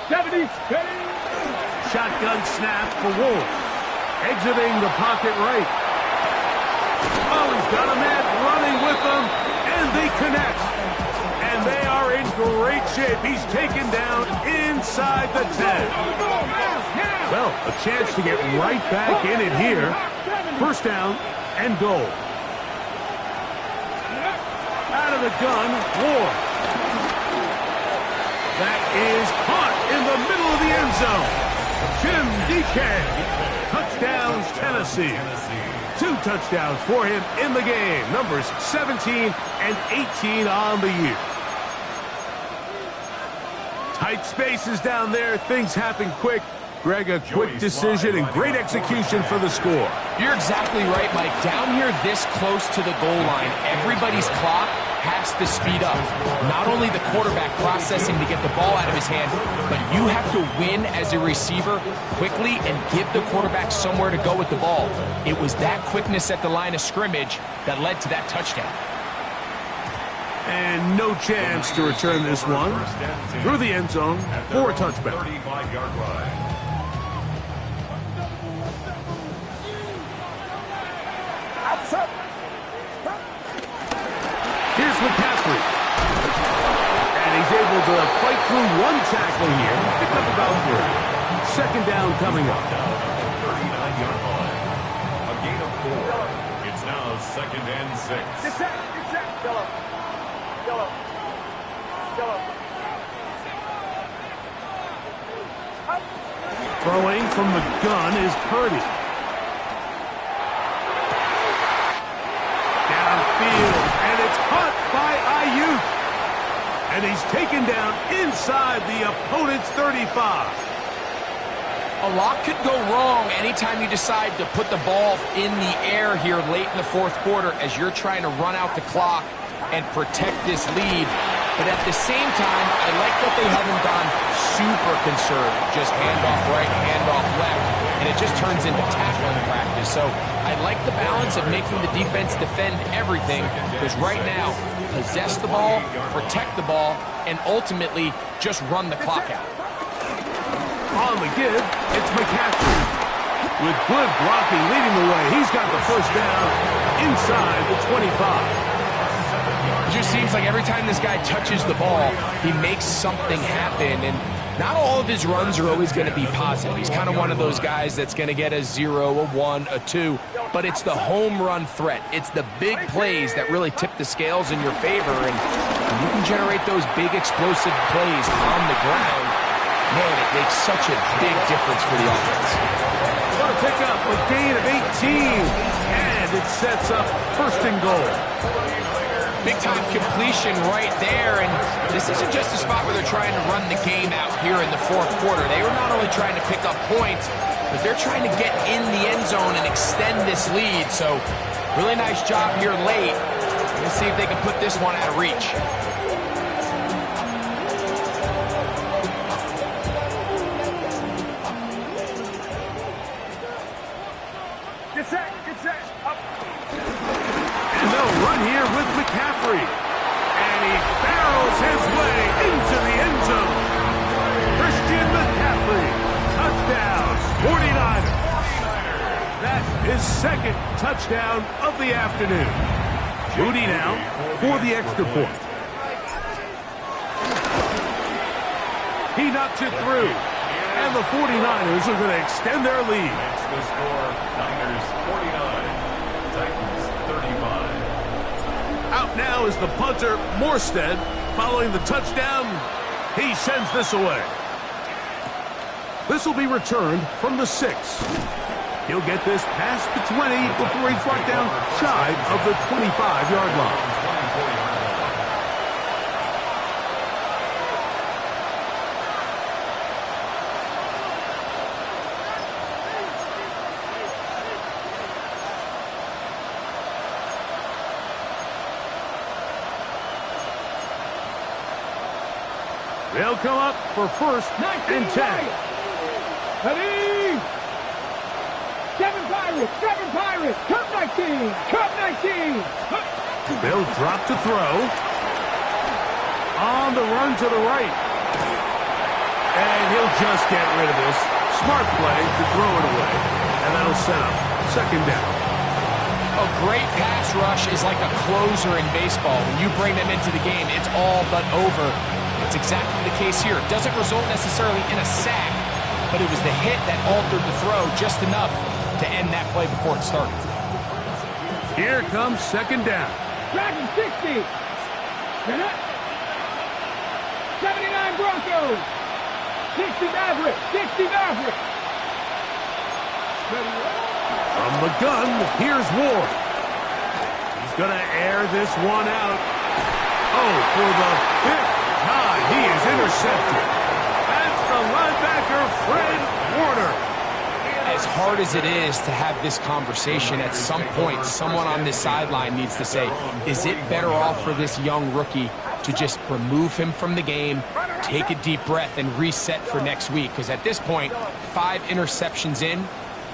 70 steady. Shotgun snap for Wolf. Exiting the pocket right. Oh, he's got a man running with them, and they connect. And they are in great shape. He's taken down inside the 10. Well, a chance to get right back in it here. 1st down and goal. Out of the gun, Ward. That is caught in the middle of the end zone. Jim DK. Touchdowns, Tennessee. 2 touchdowns for him in the game. Numbers 17 and 18 on the year. Tight spaces down there. Things happen quick. Greg, a quick decision and great execution for the score. You're exactly right, Mike. Down here this close to the goal line, everybody's clock has to speed up. Not only the quarterback processing to get the ball out of his hand, but you have to win as a receiver quickly and give the quarterback somewhere to go with the ball. It was that quickness at the line of scrimmage that led to that touchdown. And no chance to return this one through the end zone for a touchback. 35-yard line. Here's McCaffrey. And he's able to fight through one tackle here. Pick up about 3. 2nd down coming up. 39-yard line. A gain of 4. It's now 2nd and 6. Get set. Yellow. Throwing from the gun is Purdy. Downfield, and it's caught by Ayuk. And he's taken down inside the opponent's 35. A lot could go wrong anytime you decide to put the ball in the air here late in the 4th quarter as you're trying to run out the clock and protect this lead. But at the same time, I like that they haven't gone super conservative. Just handoff right, handoff left. And it just turns into tackling practice. So I like the balance of making the defense defend everything. Because right now, possess the ball, protect the ball, and ultimately just run the clock out. On the give, it's McCaffrey. With good blocking leading the way, he's got the 1st down inside the 25. It just seems like every time this guy touches the ball, he makes something happen. And Not all of his runs are always going to be positive. He's kind of one of those guys that's going to get a 0, a 1, a 2, but it's the home run threat. It's the big plays that really tip the scales in your favor, and when you can generate those big explosive plays on the ground, man, it makes such a big difference for the offense. Going to pick up a gain of 18, and it sets up first and goal. Big-time completion right there, and this isn't just a spot where they're trying to run the game out here in the fourth quarter. They were not only trying to pick up points, but they're trying to get in the end zone and extend this lead. So, really nice job here late. Let's see if they can put this one out of reach. Get set, up. And they'll run here with McCaffrey. And he barrels his way into the end zone. Christian McCaffrey, touchdown, 49ers. That is second touchdown of the afternoon. Moody now for the extra point. He knocks it through. And the 49ers are going to extend their lead. That's the score. Niners 49, Titans 35. Out now is the punter, Morstead. Following the touchdown, he sends this away. This will be returned from the 6. He'll get this past the 20 before he's brought down shy of the 25-yard line. They'll come up for first and 10. Ready? Seven Pirates, Cup 19. They'll drop to throw. On the run to the right. And he'll just get rid of this. Smart play to throw it away. And that'll set up second down. A great pass rush is like a closer in baseball. When you bring them into the game, it's all but over. It's exactly the case here. It doesn't result necessarily in a sack, but it was the hit that altered the throw just enough to end that play before it started. Here comes second down. Dragon 60. 79 Broncos. 60 Mavericks. From the gun, here's Ward. He's going to air this one out. Oh, for the 5th time, he is intercepted. That's the linebacker, Fred Warner. As hard as it is to have this conversation, at some point, someone on this sideline needs to say, is it better off for this young rookie to just remove him from the game, take a deep breath, and reset for next week? Because at this point, 5 interceptions in,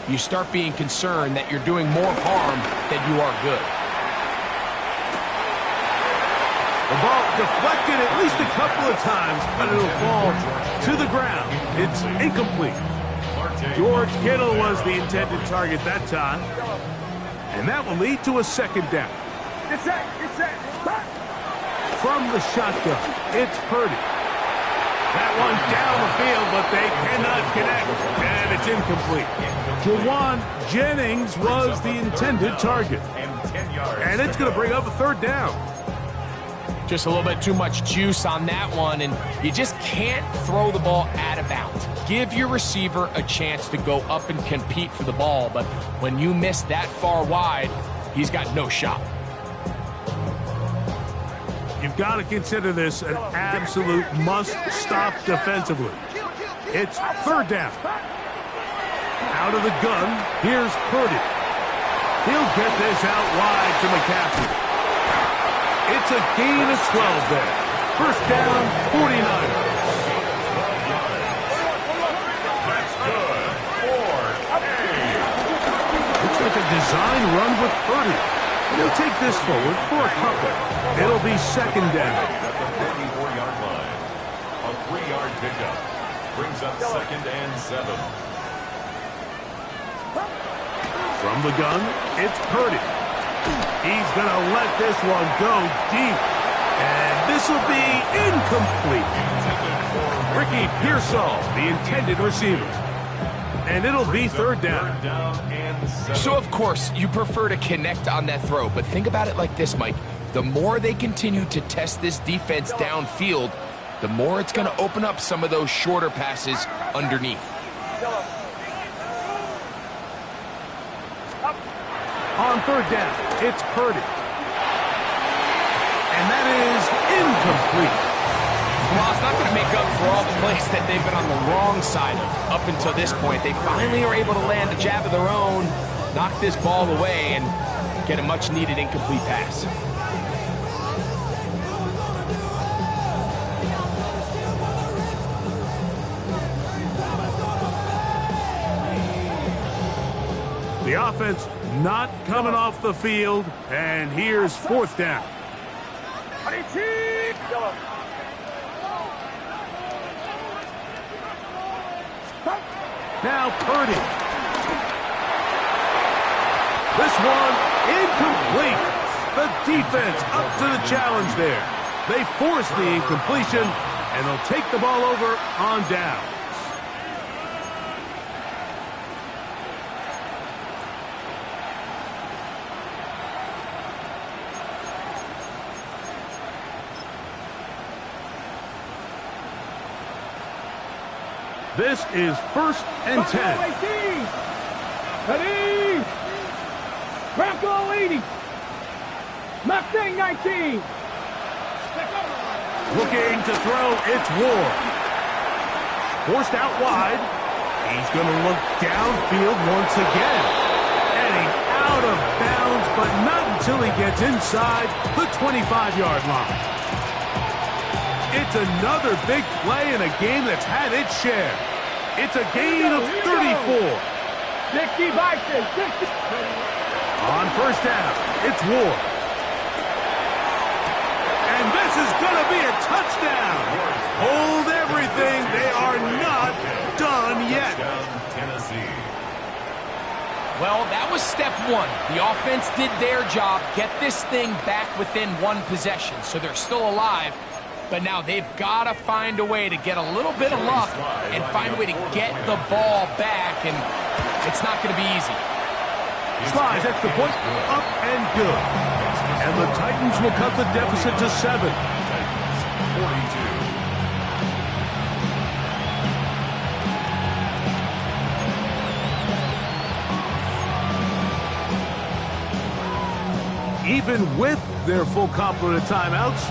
you start being concerned that you're doing more harm than you are good. The ball deflected at least a couple of times, but it'll fall to the ground. It's incomplete. George Kittle was the intended target that time. And that will lead to a second down. Get set. From the shotgun, it's Purdy. That one down the field, but they cannot connect, and it's incomplete. Jawan Jennings was the intended target. And it's going to bring up a third down. Just a little bit too much juice on that one, and you just can't throw the ball out of bounds. Give your receiver a chance to go up and compete for the ball, but when you miss that far wide, he's got no shot. You've got to consider this an absolute must-stop defensively. It's third down. Out of the gun, here's Purdy. He'll get this out wide to McCaffrey. It's a gain of 12 there. First down, 49ers. That's good. 4. Looks like a design run with Purdy. He'll take this forward for a couple. It'll be second down. At the 44-yard line. A 3-yard pickup. Brings up second and 7. From the gun, it's Purdy. He's going to let this one go deep. And this will be incomplete. Ricky Pearsall, the intended receiver. And it'll be third down. So, of course, you prefer to connect on that throw, but think about it like this, Mike. The more they continue to test this defense downfield, the more it's going to open up some of those shorter passes underneath. On third down, it's Purdy. And that is incomplete. Well, it's not going to make up for all the plays that they've been on the wrong side of up until this point. They finally are able to land a jab of their own, knock this ball away, and get a much-needed incomplete pass. The offense not coming off the field, and here's fourth down. Now Purdy. This one incomplete. The defense up to the challenge there. They force the incompletion, and they'll take the ball over on down. This is first and 10. Ready? Bronco 80. Mustang 19. Looking to throw, it's Ward. Forced out wide. He's going to look downfield once again. And he's out of bounds, but not until he gets inside the 25-yard line. It's another big play in a game that's had its share. It's a gain of 34. 60 by 60. On first down, it's Ward. And this is going to be a touchdown. Hold everything. They are not done yet. Well, that was step one. The offense did their job, get this thing back within one possession, so they're still alive. But now they've got to find a way to get a little bit of luck and find a way to get the ball back, and it's not going to be easy. Slides at the point, up and good. And the Titans will cut the deficit to 7. 42. Even with their full complement of timeouts,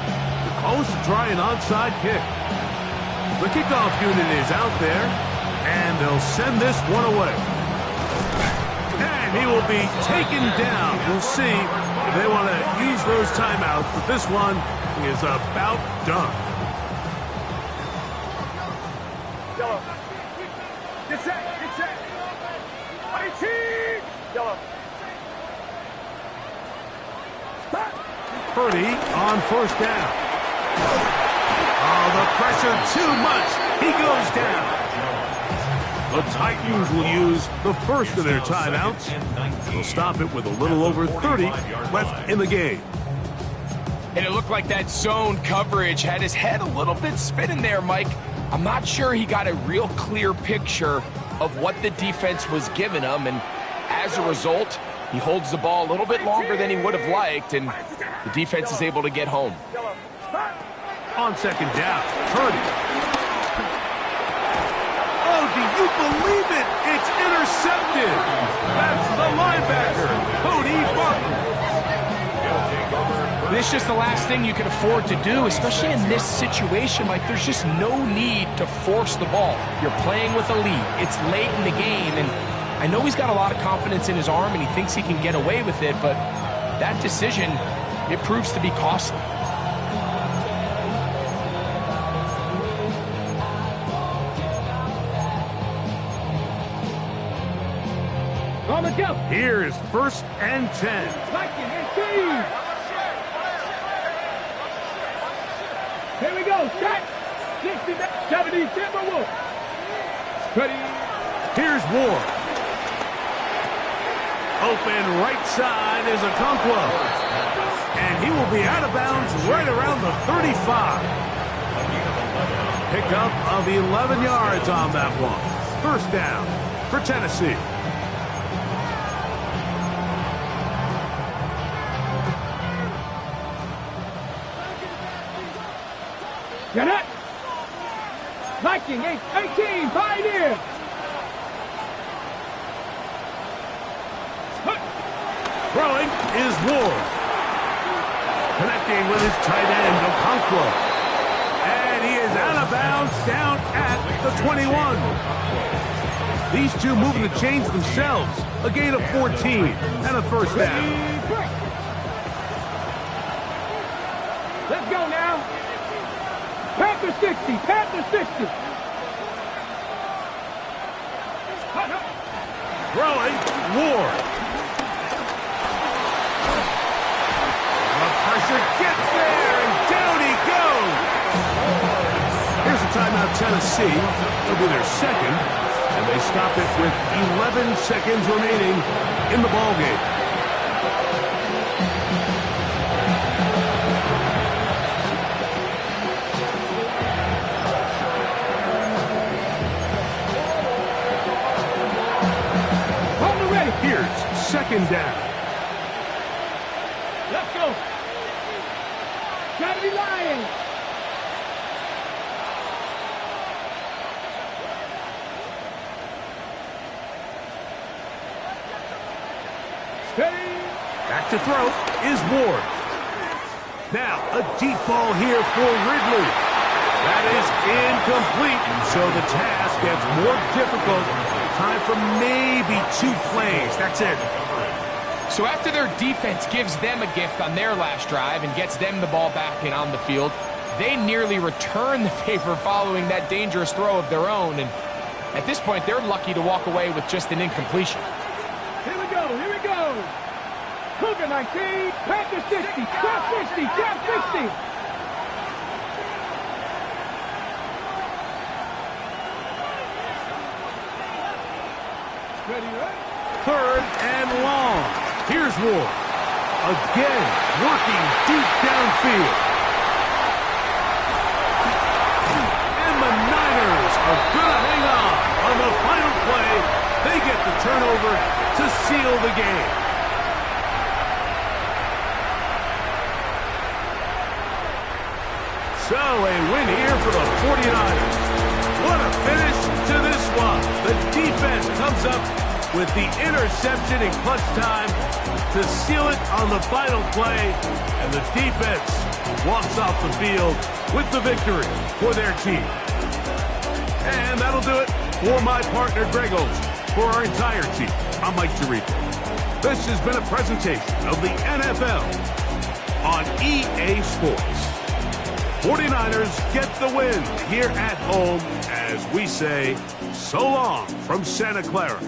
the call is to try an onside kick. The kickoff unit is out there, and they'll send this one away. And he will be taken down. We'll see if they want to use those timeouts, but this one is about done. Yellow. Get set. Get set. 18. Yellow. Purdy on first down. Oh, the pressure too much. He goes down. The Titans will use the first of their timeouts. They'll stop it with a little over 30 left in the game. And it looked like that zone coverage had his head a little bit spinning there, Mike. I'm not sure he got a real clear picture of what the defense was giving him, and as a result, he holds the ball a little bit longer than he would have liked, and the defense is able to get home. On second down, Purdy. Oh, do you believe it? It's intercepted. That's the linebacker, Cody Barton. This is just the last thing you can afford to do, especially in this situation. Like, there's just no need to force the ball. You're playing with a lead. It's late in the game, and I know he's got a lot of confidence in his arm, and he thinks he can get away with it, but that decision, it proves to be costly. On the jump. Here is first and 10. Viking 18. Here we go. Set. 60, 70, Timberwolves. Ready. Here's Ward. Open right side is Okonkwo. And he will be out of bounds right around the 35. Pickup of 11 yards on that one. First down for Tennessee. Get it! Viking 18, Pioneer! Throwing is Ward. Connecting with his tight end, Okonkwo. And he is out of bounds down at the 21. These two moving the chains themselves. A gain of 14 and a first down. Let's go now. Panther 60, Panther 60. Throwing, Ward. The pressure gets there, and down he goes. Here's a timeout, Tennessee. It'll be their second, and they stop it with 11 seconds remaining in the ballgame. Here's second down. Let's go. Gotta be lying. Steady. Back to throw is Ward. Now a deep ball here for Ridley. That is incomplete, so the task gets more difficult. Time for maybe 2 plays. That's it. So after their defense gives them a gift on their last drive and gets them the ball back and on the field, they nearly return the favor following that dangerous throw of their own. And at this point, they're lucky to walk away with just an incompletion. Here we go, here we go. Cougar 19, Panther 60, Jeff 60, Jeff 60. Ready, right? Third and long. Here's Ward. Again, working deep downfield. And the Niners are going to hang on the final play. They get the turnover to seal the game. So a win here for the 49ers. What a finish to this one. The defense comes up with the interception in clutch time to seal it on the final play. And the defense walks off the field with the victory for their team. And that'll do it for my partner, Greg Olsen. For our entire team, I'm Mike Tirico. This has been a presentation of the NFL on EA Sports. 49ers get the win here at home as we say so long from Santa Clara.